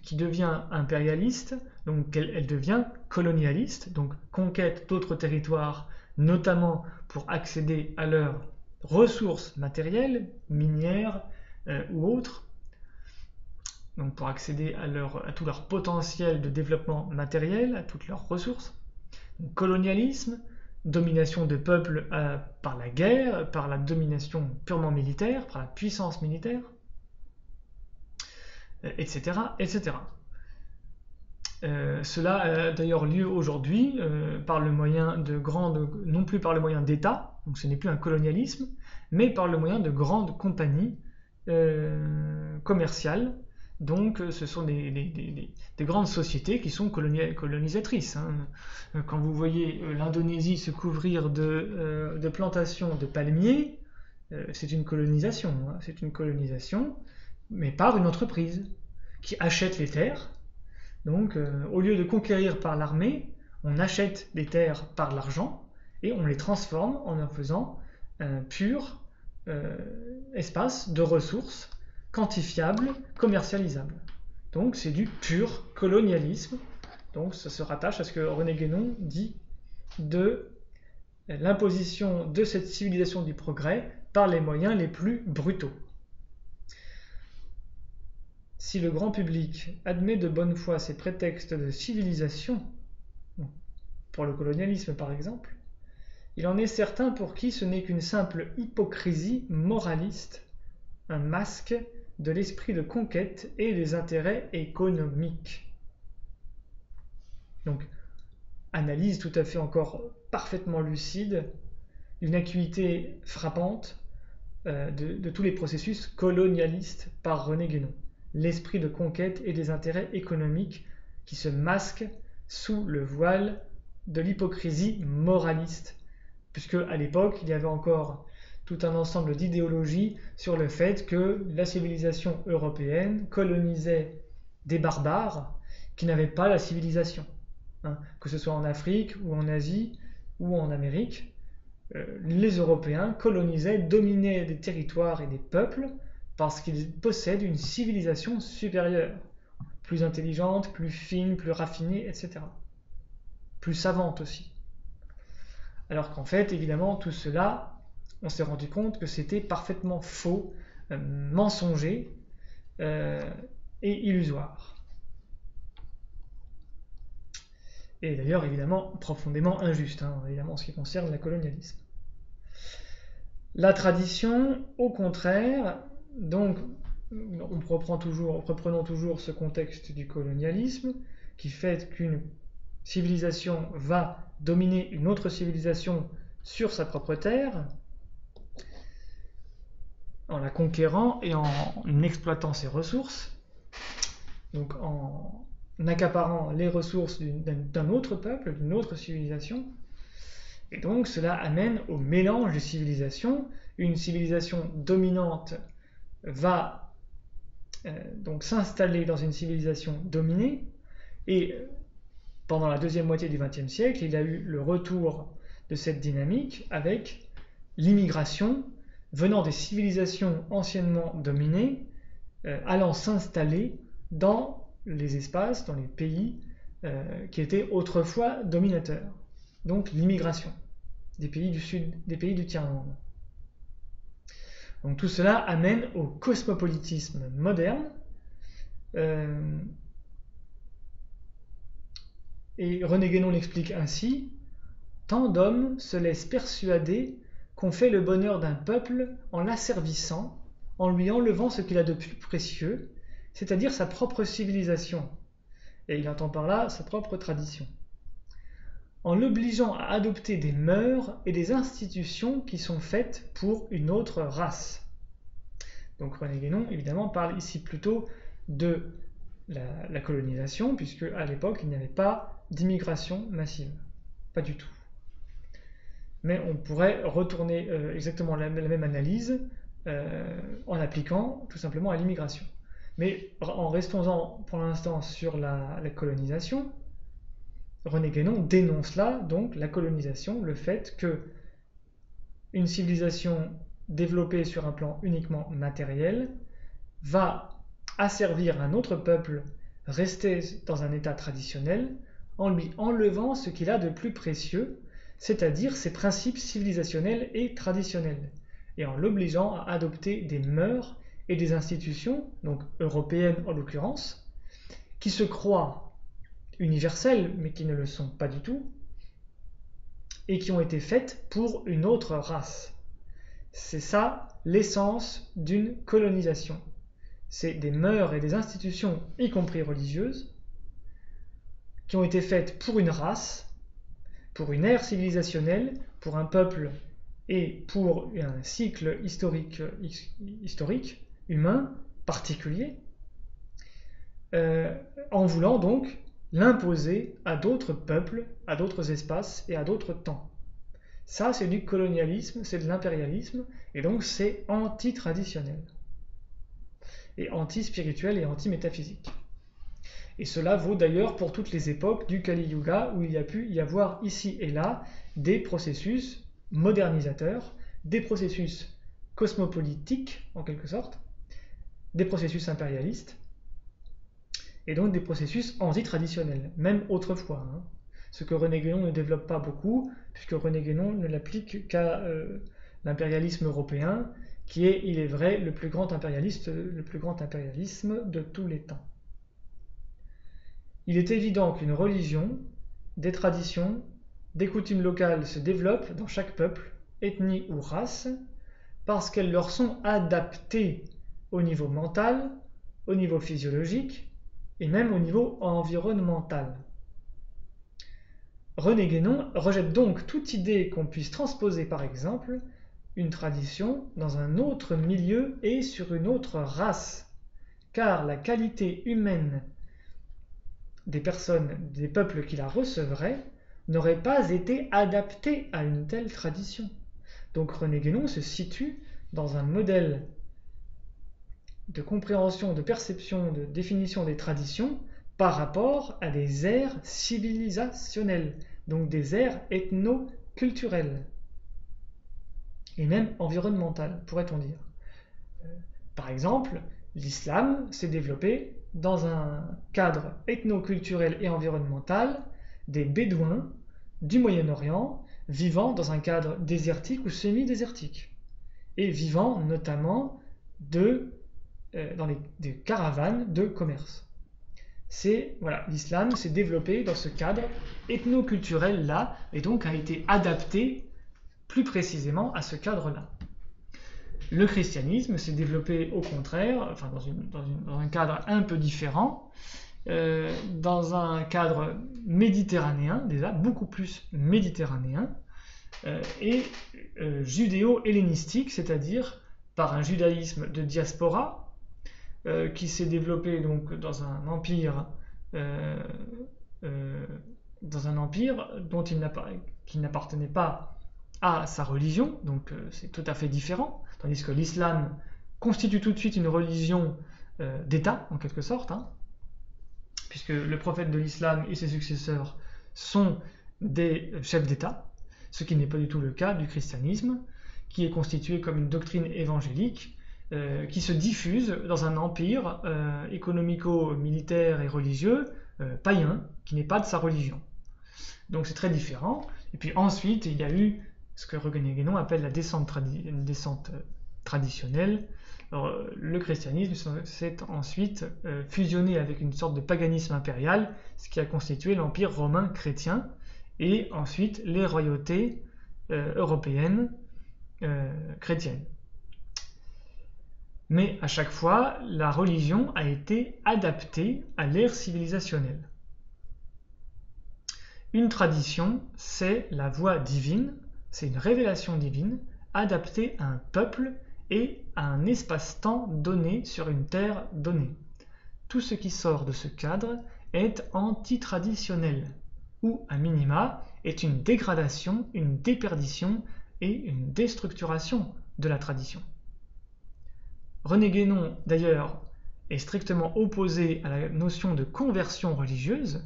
qui devient impérialiste, donc elle devient colonialiste, donc conquête d'autres territoires, notamment pour accéder à leurs ressources matérielles, minières ou autres, donc pour accéder à tout leur potentiel de développement matériel, à toutes leurs ressources. Donc, colonialisme, domination de peuples par la guerre, par la domination purement militaire, par la puissance militaire, etc. etc. Cela a d'ailleurs lieu aujourd'hui par le moyen non plus par le moyen d'État, donc ce n'est plus un colonialisme, mais par le moyen de grandes compagnies commerciales. Donc ce sont des grandes sociétés qui sont colonisatrices. Quand vous voyez l'Indonésie se couvrir de plantations de palmiers, c'est une colonisation. C'est une colonisation, mais par une entreprise qui achète les terres. Donc au lieu de conquérir par l'armée, On achète les terres par l'argent et on les transforme en faisant un pur espace de ressources quantifiables, commercialisables. Donc c'est du pur colonialisme. Donc ça se rattache à ce que René Guénon dit de l'imposition de cette civilisation du progrès par les moyens les plus brutaux. Si le grand public admet de bonne foi ces prétextes de civilisation, pour le colonialisme par exemple, il en est certain pour qui ce n'est qu'une simple hypocrisie moraliste, un masque de l'esprit de conquête et des intérêts économiques. Donc, analyse tout à fait encore parfaitement lucide, d'une acuité frappante de tous les processus colonialistes par René Guénon. L'esprit de conquête et des intérêts économiques qui se masquent sous le voile de l'hypocrisie moraliste, puisque à l'époque il y avait encore tout un ensemble d'idéologies sur le fait que la civilisation européenne colonisait des barbares qui n'avaient pas la civilisation, que ce soit en Afrique ou en Asie ou en Amérique. Les Européens colonisaient, dominaient des territoires et des peuples parce qu'ils possèdent une civilisation supérieure, plus intelligente, plus fine, plus raffinée, etc. Plus savante aussi. Alors qu'en fait, évidemment, tout cela, on s'est rendu compte que c'était parfaitement faux, mensonger et illusoire. Et d'ailleurs, évidemment, profondément injuste, évidemment, en ce qui concerne le colonialisme. La tradition, au contraire, donc, reprenons toujours ce contexte du colonialisme, qui fait qu'une civilisation va dominer une autre civilisation sur sa propre terre, en la conquérant et en exploitant ses ressources, donc en accaparant les ressources d'un autre peuple, d'une autre civilisation. Et donc cela amène au mélange de civilisations. Une civilisation dominante va donc s'installer dans une civilisation dominée, et pendant la deuxième moitié du XXe siècle, il y a eu le retour de cette dynamique avec l'immigration venant des civilisations anciennement dominées, allant s'installer dans les espaces, dans les pays qui étaient autrefois dominateurs. Donc l'immigration des pays du sud, des pays du tiers-monde. Donc tout cela amène au cosmopolitisme moderne, et René Guénon l'explique ainsi: tant d'hommes se laissent persuader qu'on fait le bonheur d'un peuple en l'asservissant, en lui enlevant ce qu'il a de plus précieux, c'est-à-dire sa propre civilisation, et il entend par là sa propre tradition, en l'obligeant à adopter des mœurs et des institutions qui sont faites pour une autre race. Donc René Guénon, évidemment, parle ici plutôt de la colonisation, puisque à l'époque, il n'y avait pas d'immigration massive. Pas du tout. Mais on pourrait retourner exactement la même analyse en l'appliquant tout simplement à l'immigration. Mais en restant pour l'instant sur la colonisation, René Guénon dénonce là donc la colonisation, le fait que une civilisation développée sur un plan uniquement matériel va asservir un autre peuple resté dans un état traditionnel en lui enlevant ce qu'il a de plus précieux, c'est-à-dire ses principes civilisationnels et traditionnels, et en l'obligeant à adopter des mœurs et des institutions, donc européennes en l'occurrence, qui se croient universelles mais qui ne le sont pas du tout, et qui ont été faites pour une autre race. C'est ça l'essence d'une colonisation. C'est des mœurs et des institutions, y compris religieuses, qui ont été faites pour une race, pour une ère civilisationnelle, pour un peuple et pour un cycle historique humain, particulier, en voulant donc l'imposer à d'autres peuples, à d'autres espaces et à d'autres temps. Ça, c'est du colonialisme, c'est de l'impérialisme, et donc c'est anti-traditionnel, et anti-spirituel et anti-métaphysique. Et cela vaut d'ailleurs pour toutes les époques du Kali Yuga, où il y a pu y avoir ici et là des processus modernisateurs, des processus cosmopolitiques en quelque sorte, des processus impérialistes, et donc des processus anti-traditionnels, même autrefois. Ce que René Guénon ne développe pas beaucoup, puisque René Guénon ne l'applique qu'à l'impérialisme européen, qui est, il est vrai, le plus grand impérialisme de tous les temps. Il est évident qu'une religion, des traditions, des coutumes locales se développent dans chaque peuple, ethnie ou race, parce qu'elles leur sont adaptées au niveau mental, au niveau physiologique et même au niveau environnemental. René Guénon rejette donc toute idée qu'on puisse transposer par exemple une tradition dans un autre milieu et sur une autre race, car la qualité humaine des personnes, des peuples qui la recevraient, n'aurait pas été adaptée à une telle tradition. Donc René Guénon se situe dans un modèle de compréhension, de perception, de définition des traditions par rapport à des aires civilisationnelles, donc des aires ethno-culturelles et même environnementales, pourrait-on dire. Par exemple, l'islam s'est développé dans un cadre ethno-culturel et environnemental des Bédouins du Moyen-Orient vivant dans un cadre désertique ou semi-désertique et vivant notamment dans des caravanes de commerce. L'islam s'est développé dans ce cadre ethno-culturel-là et donc a été adapté plus précisément à ce cadre-là. Le christianisme s'est développé au contraire, dans un cadre un peu différent, dans un cadre méditerranéen, déjà beaucoup plus méditerranéen, et judéo-hellénistique, c'est-à-dire par un judaïsme de diaspora, qui s'est développé donc dans un empire qui n'appartenait pas à sa religion, donc c'est tout à fait différent, tandis que l'islam constitue tout de suite une religion d'État, en quelque sorte, puisque le prophète de l'islam et ses successeurs sont des chefs d'État, ce qui n'est pas du tout le cas du christianisme, qui est constitué comme une doctrine évangélique qui se diffuse dans un empire économico-militaire et religieux païen, qui n'est pas de sa religion. Donc c'est très différent. Et puis ensuite, il y a eu ce que René Guénon appelle la descente traditionnelle. Alors, le christianisme s'est ensuite fusionné avec une sorte de paganisme impérial, ce qui a constitué l'empire romain chrétien, et ensuite les royautés européennes chrétiennes. Mais à chaque fois, la religion a été adaptée à l'ère civilisationnelle. Une tradition, c'est la voie divine, c'est une révélation divine adaptée à un peuple et à un espace-temps donné sur une terre donnée. Tout ce qui sort de ce cadre est antitraditionnel, ou à minima est une dégradation, une déperdition et une déstructuration de la tradition. René Guénon, d'ailleurs, est strictement opposé à la notion de conversion religieuse.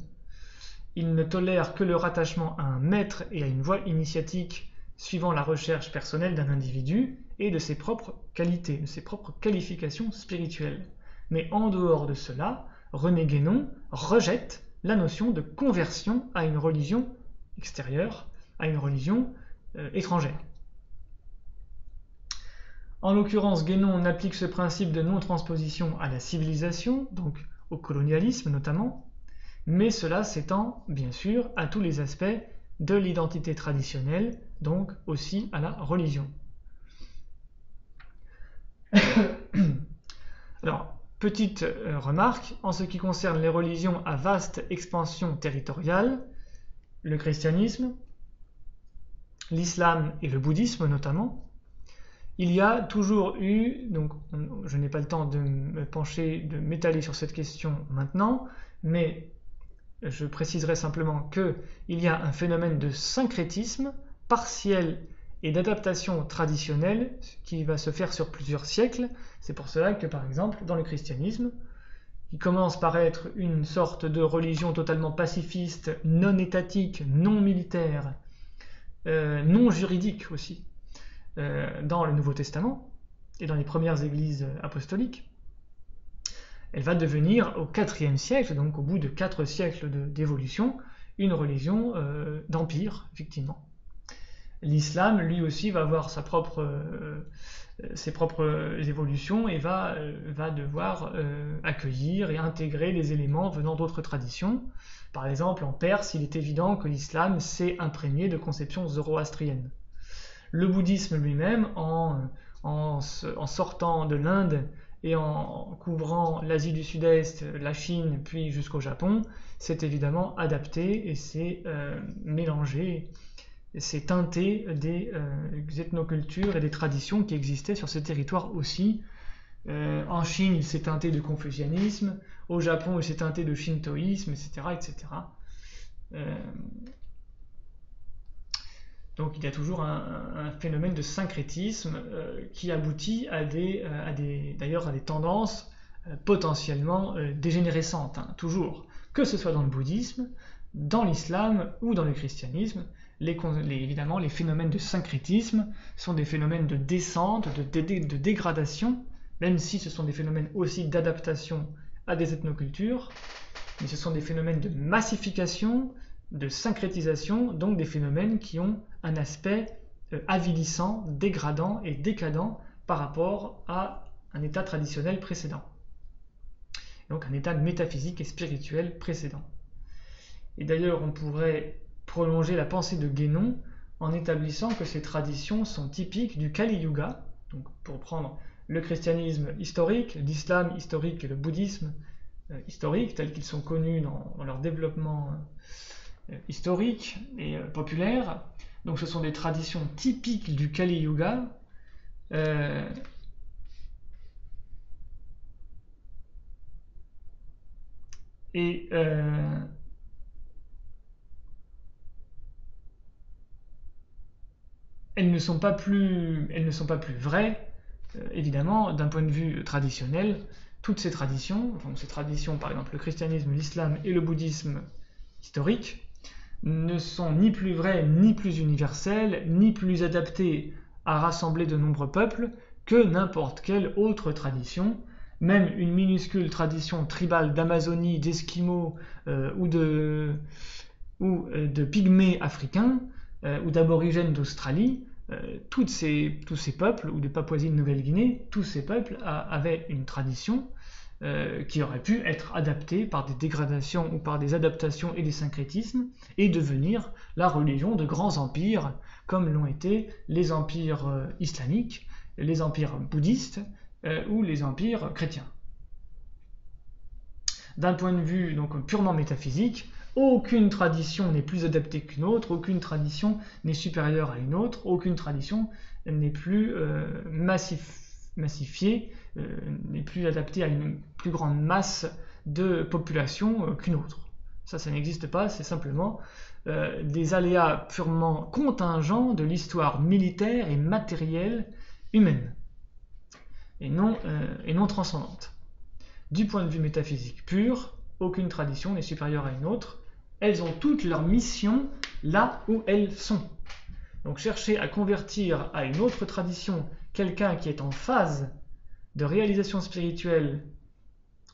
Il ne tolère que le rattachement à un maître et à une voie initiatique suivant la recherche personnelle d'un individu et de ses propres qualités, de ses propres qualifications spirituelles. Mais en dehors de cela, René Guénon rejette la notion de conversion à une religion extérieure, à une religion étrangère. En l'occurrence, Guénon applique ce principe de non-transposition à la civilisation, donc au colonialisme notamment, mais cela s'étend bien sûr à tous les aspects de l'identité traditionnelle, donc aussi à la religion. Alors, petite remarque, en ce qui concerne les religions à vaste expansion territoriale, le christianisme, l'islam et le bouddhisme notamment, il y a toujours eu, donc je n'ai pas le temps de m'étaler sur cette question maintenant, mais je préciserai simplement qu'il y a un phénomène de syncrétisme partiel et d'adaptation traditionnelle qui va se faire sur plusieurs siècles. C'est pour cela que, par exemple, dans le christianisme, qui commence par être une sorte de religion totalement pacifiste, non étatique, non militaire, non juridique aussi, dans le Nouveau Testament et dans les premières églises apostoliques, elle va devenir au IVe siècle, donc au bout de 4 siècles d'évolution, une religion d'empire, effectivement. L'islam, lui aussi, va avoir ses propres évolutions et va devoir accueillir et intégrer des éléments venant d'autres traditions. Par exemple, en Perse, il est évident que l'islam s'est imprégné de conceptions zoroastriennes. Le bouddhisme lui-même, en sortant de l'Inde et en couvrant l'Asie du Sud-Est, la Chine, puis jusqu'au Japon, s'est évidemment adapté et s'est mélangé, s'est teinté des ethnocultures et des traditions qui existaient sur ces territoires aussi. En Chine, il s'est teinté de confucianisme, au Japon, il s'est teinté de shintoïsme, etc. etc. Donc il y a toujours un phénomène de syncrétisme qui aboutit d'ailleurs à des tendances potentiellement dégénérescentes, hein, toujours, que ce soit dans le bouddhisme, dans l'islam ou dans le christianisme. Évidemment, les phénomènes de syncrétisme sont des phénomènes de descente, de dégradation, même si ce sont des phénomènes aussi d'adaptation à des ethnocultures, mais ce sont des phénomènes de massification, de syncrétisation, donc des phénomènes qui ont un aspect avilissant, dégradant et décadent par rapport à un état traditionnel précédent. Donc un état métaphysique et spirituel précédent. Et d'ailleurs, on pourrait prolonger la pensée de Guénon en établissant que ces traditions sont typiques du Kali Yuga, donc pour prendre le christianisme historique, l'islam historique et le bouddhisme historique, tels qu'ils sont connus dans leur développement historique et populaire. Donc ce sont des traditions typiques du Kali Yuga, et elles ne sont pas plus vraies, évidemment, d'un point de vue traditionnel. Toutes ces traditions, par exemple le christianisme, l'islam et le bouddhisme historique, ne sont ni plus vraies, ni plus universelles, ni plus adaptées à rassembler de nombreux peuples que n'importe quelle autre tradition. Même une minuscule tradition tribale d'Amazonie, d'Esquimaux ou de pygmées africains ou d'aborigènes d'Australie, tous ces peuples, ou de Papouasie-Nouvelle-Guinée, tous ces peuples avaient une tradition qui aurait pu être adaptée par des dégradations ou par des adaptations et des syncrétismes et devenir la religion de grands empires comme l'ont été les empires islamiques, les empires bouddhistes ou les empires chrétiens. D'un point de vue donc purement métaphysique, aucune tradition n'est plus adaptée qu'une autre, aucune tradition n'est supérieure à une autre, aucune tradition n'est plus massifiée, n'est plus adaptée à une plus grande masse de population qu'une autre. Ça n'existe pas, c'est simplement des aléas purement contingents de l'histoire militaire et matérielle humaine, et non transcendante. Du point de vue métaphysique pur, aucune tradition n'est supérieure à une autre. Elles ont toutes leur mission là où elles sont. Donc chercher à convertir à une autre tradition quelqu'un qui est en phase de réalisation spirituelle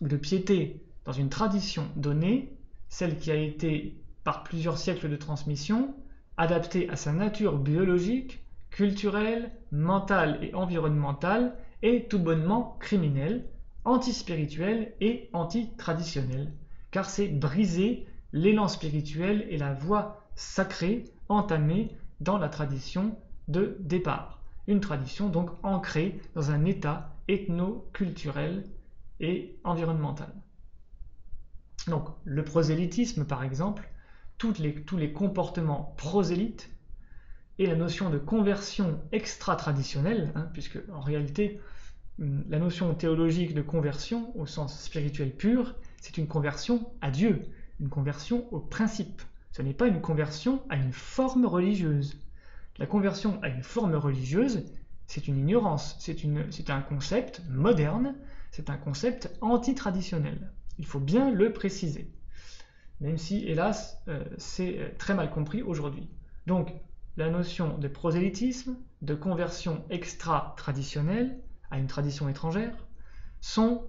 ou de piété dans une tradition donnée, celle qui a été par plusieurs siècles de transmission, adaptée à sa nature biologique, culturelle, mentale et environnementale, est tout bonnement criminelle, anti-spirituelle et anti-traditionnelle, car c'est briser l'élan spirituel et la voie sacrée entamée dans la tradition de départ. Une tradition donc ancrée dans un état ethno-culturel et environnemental. Donc le prosélytisme par exemple, tous les comportements prosélytes et la notion de conversion extra-traditionnelle, puisque en réalité la notion théologique de conversion au sens spirituel pur, c'est une conversion à Dieu, une conversion au principe. Ce n'est pas une conversion à une forme religieuse. La conversion à une forme religieuse, c'est une ignorance, c'est un concept moderne, c'est un concept anti-traditionnel. Il faut bien le préciser. Même si, hélas, c'est très mal compris aujourd'hui. Donc, la notion de prosélytisme, de conversion extra-traditionnelle à une tradition étrangère, sont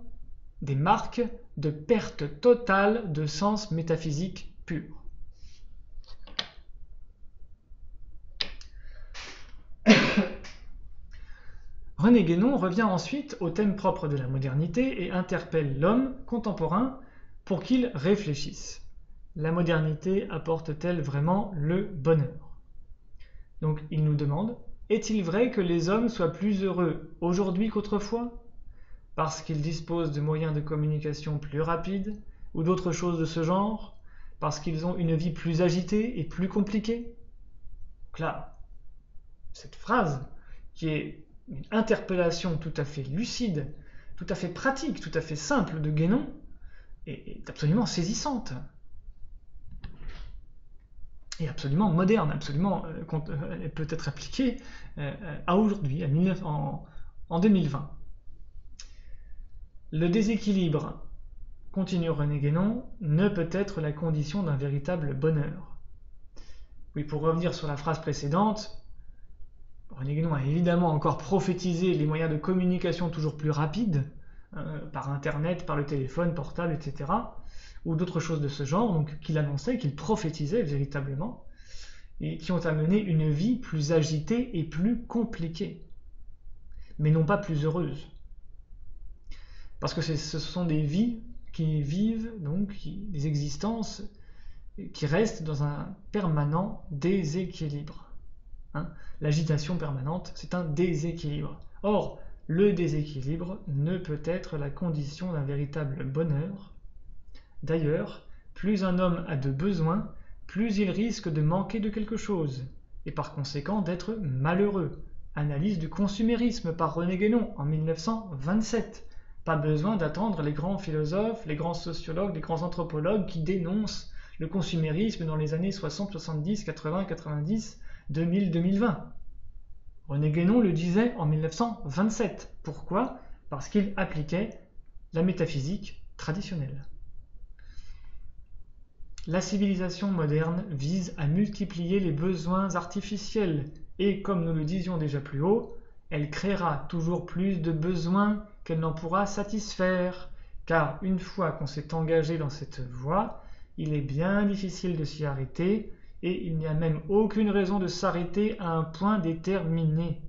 des marques de perte totale de sens métaphysique pur. René Guénon revient ensuite au thème propre de la modernité et interpelle l'homme contemporain pour qu'il réfléchisse. La modernité apporte-t-elle vraiment le bonheur? Donc il nous demande, est-il vrai que les hommes soient plus heureux aujourd'hui qu'autrefois? Parce qu'ils disposent de moyens de communication plus rapides ou d'autres choses de ce genre? Parce qu'ils ont une vie plus agitée et plus compliquée? Donc là, cette phrase, qui est une interpellation tout à fait lucide, tout à fait pratique, tout à fait simple de Guénon, est absolument saisissante. Et absolument moderne, absolument elle peut être appliquée à aujourd'hui, en 2020. Le déséquilibre, continue René Guénon, ne peut être la condition d'un véritable bonheur. Oui, pour revenir sur la phrase précédente, René Guénon a évidemment encore prophétisé les moyens de communication toujours plus rapides, par internet, par le téléphone portable, etc., ou d'autres choses de ce genre, donc qu'il annonçait, qu'il prophétisait véritablement, et qui ont amené une vie plus agitée et plus compliquée, mais non pas plus heureuse. Parce que ce sont des vies qui vivent, donc des existences qui restent dans un permanent déséquilibre. L'agitation permanente, c'est un déséquilibre. Or, le déséquilibre ne peut être la condition d'un véritable bonheur. D'ailleurs, plus un homme a de besoins, plus il risque de manquer de quelque chose, et par conséquent d'être malheureux. Analyse du consumérisme par René Guénon en 1927. Pas besoin d'attendre les grands philosophes, les grands sociologues, les grands anthropologues qui dénoncent le consumérisme dans les années 60, 70, 80, 90, 2000, 2020. René Guénon le disait en 1927. Pourquoi? Parce qu'il appliquait la métaphysique traditionnelle. La civilisation moderne vise à multiplier les besoins artificiels et, comme nous le disions déjà plus haut, elle créera toujours plus de besoins qu'elle n'en pourra satisfaire, car une fois qu'on s'est engagé dans cette voie, il est bien difficile de s'y arrêter, et il n'y a même aucune raison de s'arrêter à un point déterminé.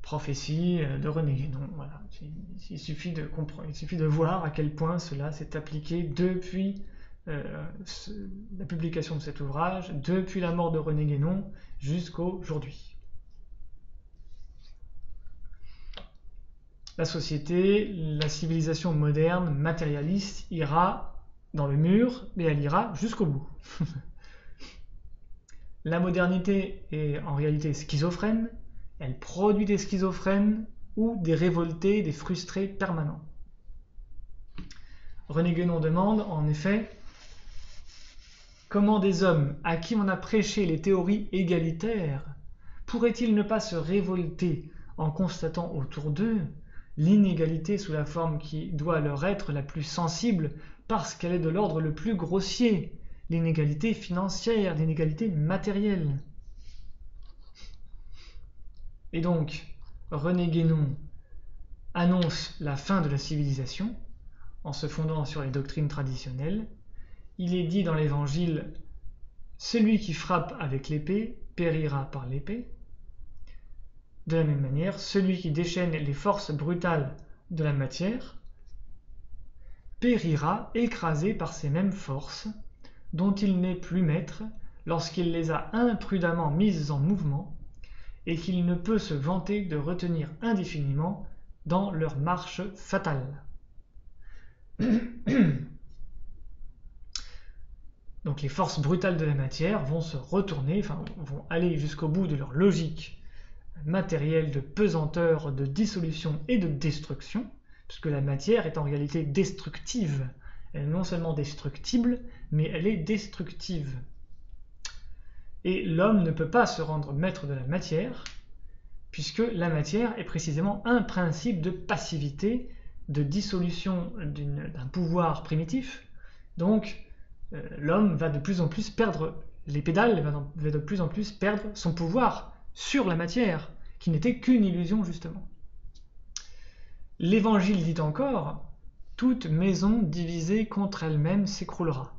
Prophétie de René Guénon, voilà. Il suffit de comprendre, il suffit de voir à quel point cela s'est appliqué depuis la publication de cet ouvrage, depuis la mort de René Guénon jusqu'aujourd'hui. La société, la civilisation moderne, matérialiste, ira dans le mur, mais elle ira jusqu'au bout. La modernité est en réalité schizophrène, elle produit des schizophrènes ou des révoltés, des frustrés permanents. René Guénon demande, en effet, comment des hommes à qui on a prêché les théories égalitaires pourraient-ils ne pas se révolter en constatant autour d'eux l'inégalité sous la forme qui doit leur être la plus sensible parce qu'elle est de l'ordre le plus grossier, l'inégalité financière, l'inégalité matérielle. Et donc, René Guénon annonce la fin de la civilisation en se fondant sur les doctrines traditionnelles. Il est dit dans l'Évangile « Celui qui frappe avec l'épée périra par l'épée ». De la même manière, celui qui déchaîne les forces brutales de la matière périra écrasé par ces mêmes forces dont il n'est plus maître lorsqu'il les a imprudemment mises en mouvement et qu'il ne peut se vanter de retenir indéfiniment dans leur marche fatale. Donc les forces brutales de la matière vont se retourner, vont aller jusqu'au bout de leur logique matérielle de pesanteur, de dissolution et de destruction, puisque la matière est en réalité destructive. Elle est non seulement destructible, mais elle est destructive. Et l'homme ne peut pas se rendre maître de la matière, puisque la matière est précisément un principe de passivité, de dissolution d'un pouvoir primitif. Donc, l'homme va de plus en plus perdre les pédales, va de plus en plus perdre son pouvoir sur la matière, qui n'était qu'une illusion justement. L'Évangile dit encore « Toute maison divisée contre elle-même s'écroulera ».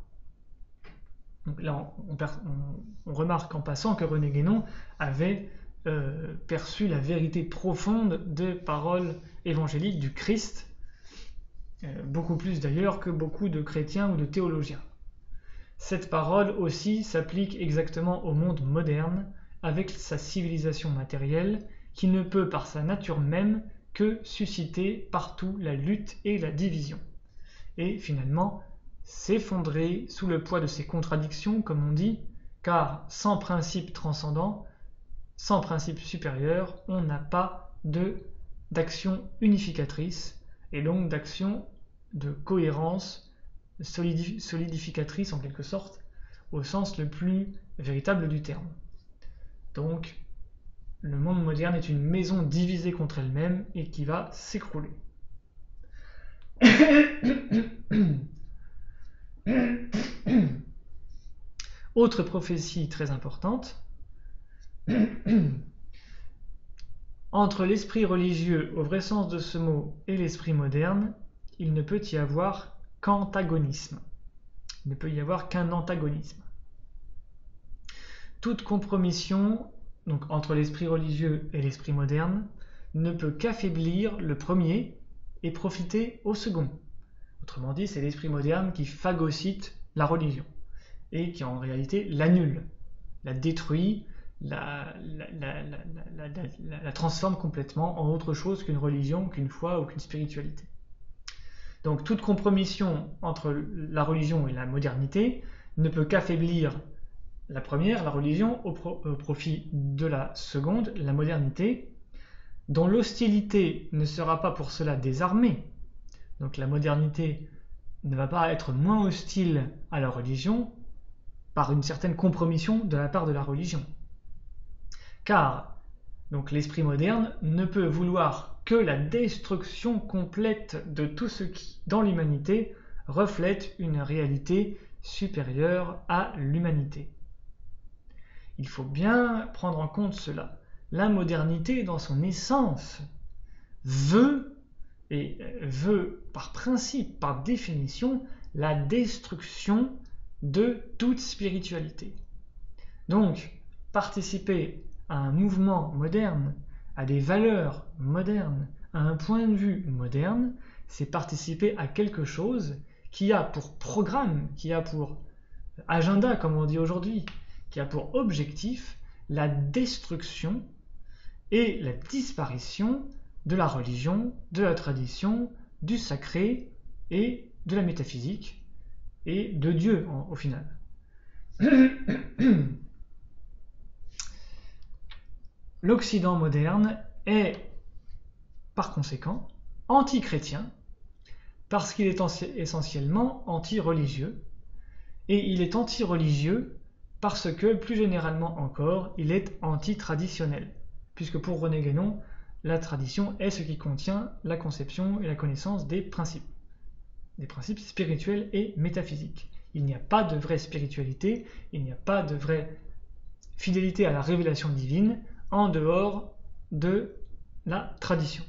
Donc là, on remarque en passant que René Guénon avait perçu la vérité profonde des paroles évangéliques du Christ, beaucoup plus d'ailleurs que beaucoup de chrétiens ou de théologiens. Cette parole aussi s'applique exactement au monde moderne, avec sa civilisation matérielle, qui ne peut par sa nature même que susciter partout la lutte et la division. Et finalement, s'effondrer sous le poids de ces contradictions, comme on dit, car sans principe transcendant, sans principe supérieur, on n'a pas d'action unificatrice, et donc d'action de cohérence solidificatrice en quelque sorte, au sens le plus véritable du terme. Donc, le monde moderne est une maison divisée contre elle-même et qui va s'écrouler. Autre prophétie très importante, entre l'esprit religieux au vrai sens de ce mot et l'esprit moderne, il ne peut y avoir qu'antagonisme. Il ne peut y avoir qu'un antagonisme. Toute compromission donc, entre l'esprit religieux et l'esprit moderne ne peut qu'affaiblir le premier et profiter au second. Autrement dit, c'est l'esprit moderne qui phagocyte la religion et qui en réalité l'annule, la détruit, la transforme complètement en autre chose qu'une religion, qu'une foi ou qu'une spiritualité. Donc toute compromission entre la religion et la modernité ne peut qu'affaiblir la première, la religion, au profit de la seconde, la modernité, dont l'hostilité ne sera pas pour cela désarmée. Donc la modernité ne va pas être moins hostile à la religion par une certaine compromission de la part de la religion. Car donc, l'esprit moderne ne peut vouloir que la destruction complète de tout ce qui, dans l'humanité, reflète une réalité supérieure à l'humanité. Il faut bien prendre en compte cela. La modernité, dans son essence, veut par principe, par définition, la destruction de toute spiritualité. Donc, participer à un mouvement moderne, à des valeurs modernes, à un point de vue moderne, c'est participer à quelque chose qui a pour programme, qui a pour agenda, comme on dit aujourd'hui, qui a pour objectif la destruction et la disparition de la religion, de la tradition, du sacré et de la métaphysique et de Dieu au final. L'Occident moderne est par conséquent anti-chrétien parce qu'il est essentiellement anti-religieux et il est anti-religieux parce que, plus généralement encore, il est anti-traditionnel, puisque pour René Guénon, la tradition est ce qui contient la conception et la connaissance des principes spirituels et métaphysiques. Il n'y a pas de vraie spiritualité, il n'y a pas de vraie fidélité à la révélation divine en dehors de la tradition.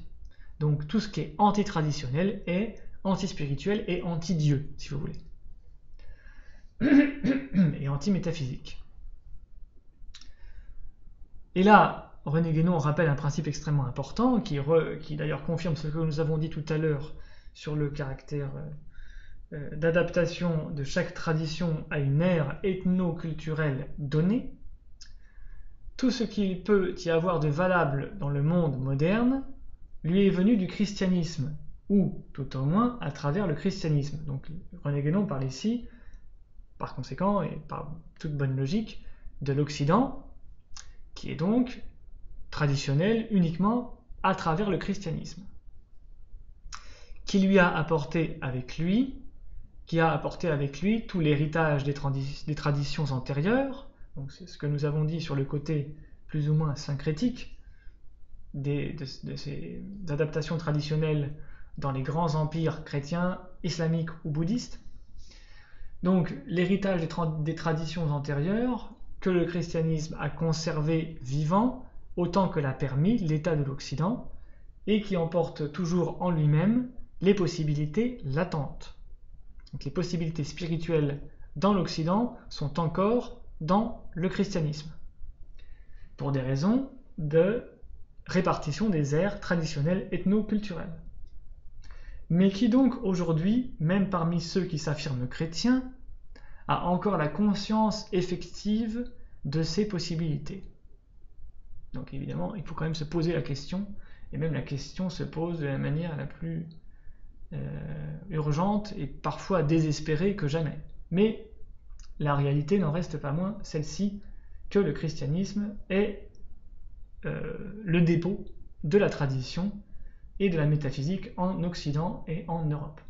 Donc tout ce qui est anti-traditionnel est anti-spirituel et anti-Dieu, si vous voulez. Et anti-métaphysique. Et là, René Guénon rappelle un principe extrêmement important qui d'ailleurs confirme ce que nous avons dit tout à l'heure sur le caractère d'adaptation de chaque tradition à une ère ethno-culturelle donnée. Tout ce qu'il peut y avoir de valable dans le monde moderne lui est venu du christianisme, ou tout au moins à travers le christianisme. Donc René Guénon parle ici, par conséquent, et par toute bonne logique, de l'Occident, qui est donc traditionnel uniquement à travers le christianisme, qui lui a apporté avec lui, tout l'héritage des traditions antérieures. Donc c'est ce que nous avons dit sur le côté plus ou moins syncrétique de ces adaptations traditionnelles dans les grands empires chrétiens, islamiques ou bouddhistes. Donc l'héritage des traditions antérieures que le christianisme a conservé vivant autant que l'a permis l'état de l'Occident et qui emporte toujours en lui-même les possibilités latentes. Donc les possibilités spirituelles dans l'Occident sont encore dans le christianisme pour des raisons de répartition des aires traditionnelles ethno-culturelles. Mais qui donc aujourd'hui, même parmi ceux qui s'affirment chrétiens, a encore la conscience effective de ces possibilités? Donc évidemment, il faut quand même se poser la question, et même la question se pose de la manière la plus urgente et parfois désespérée que jamais. Mais la réalité n'en reste pas moins celle-ci, que le christianisme est le dépôt de la tradition et de la métaphysique en Occident et en Europe.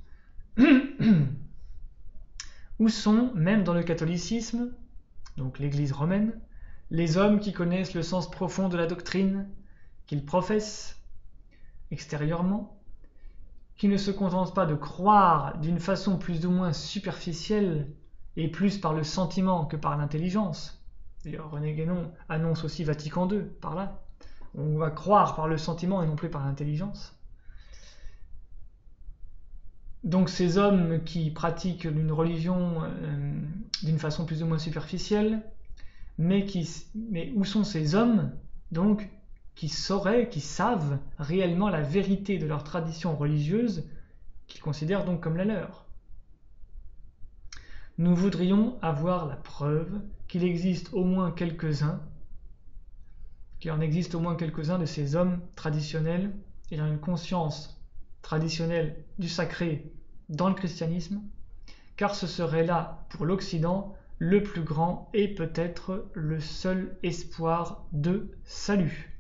Où sont, même dans le catholicisme, donc l'Église romaine, les hommes qui connaissent le sens profond de la doctrine, qu'ils professent extérieurement, qui ne se contentent pas de croire d'une façon plus ou moins superficielle et plus par le sentiment que par l'intelligence. D'ailleurs, René Guénon annonce aussi Vatican II par là. On va croire par le sentiment et non plus par l'intelligence. Donc ces hommes qui pratiquent une religion d'une façon plus ou moins superficielle, mais où sont ces hommes donc qui savent réellement la vérité de leur tradition religieuse, qu'ils considèrent donc comme la leur? Nous voudrions avoir la preuve qu'il existe au moins quelques-uns, qu'il en existe au moins quelques-uns de ces hommes traditionnels ayant une conscience traditionnelle du sacré dans le christianisme, car ce serait là, pour l'Occident, le plus grand et peut-être le seul espoir de salut.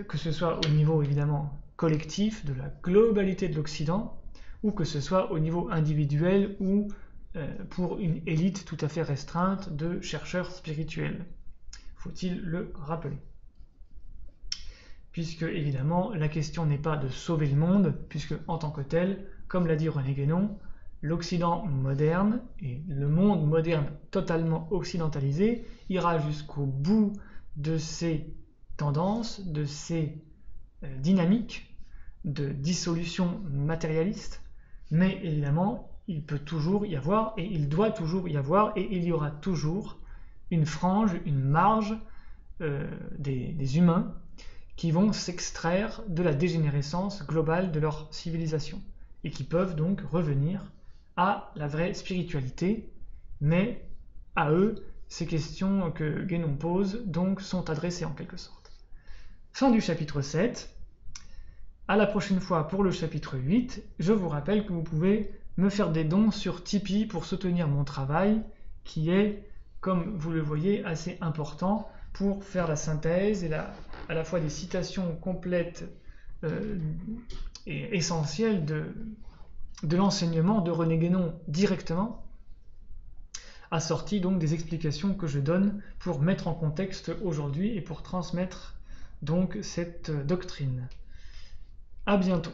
Que ce soit au niveau évidemment collectif, de la globalité de l'Occident, ou que ce soit au niveau individuel ou pour une élite tout à fait restreinte de chercheurs spirituels. Faut-il le rappeler? Puisque évidemment la question n'est pas de sauver le monde, puisque en tant que tel, comme l'a dit René Guénon, l'Occident moderne et le monde moderne totalement occidentalisé ira jusqu'au bout de ses tendances, de ses dynamiques de dissolution matérialiste, mais évidemment il peut toujours y avoir et il doit toujours y avoir et il y aura toujours une frange, une marge des humains qui vont s'extraire de la dégénérescence globale de leur civilisation et qui peuvent donc revenir à la vraie spiritualité, mais à eux, ces questions que Guénon pose donc sont adressées en quelque sorte. Fin du chapitre 7. À la prochaine fois pour le chapitre 8. Je vous rappelle que vous pouvez me faire des dons sur Tipeee pour soutenir mon travail, qui est, comme vous le voyez, assez important pour faire la synthèse et à la fois des citations complètes et essentielles de l'enseignement de René Guénon directement, assorti donc des explications que je donne pour mettre en contexte aujourd'hui et pour transmettre donc cette doctrine. À bientôt.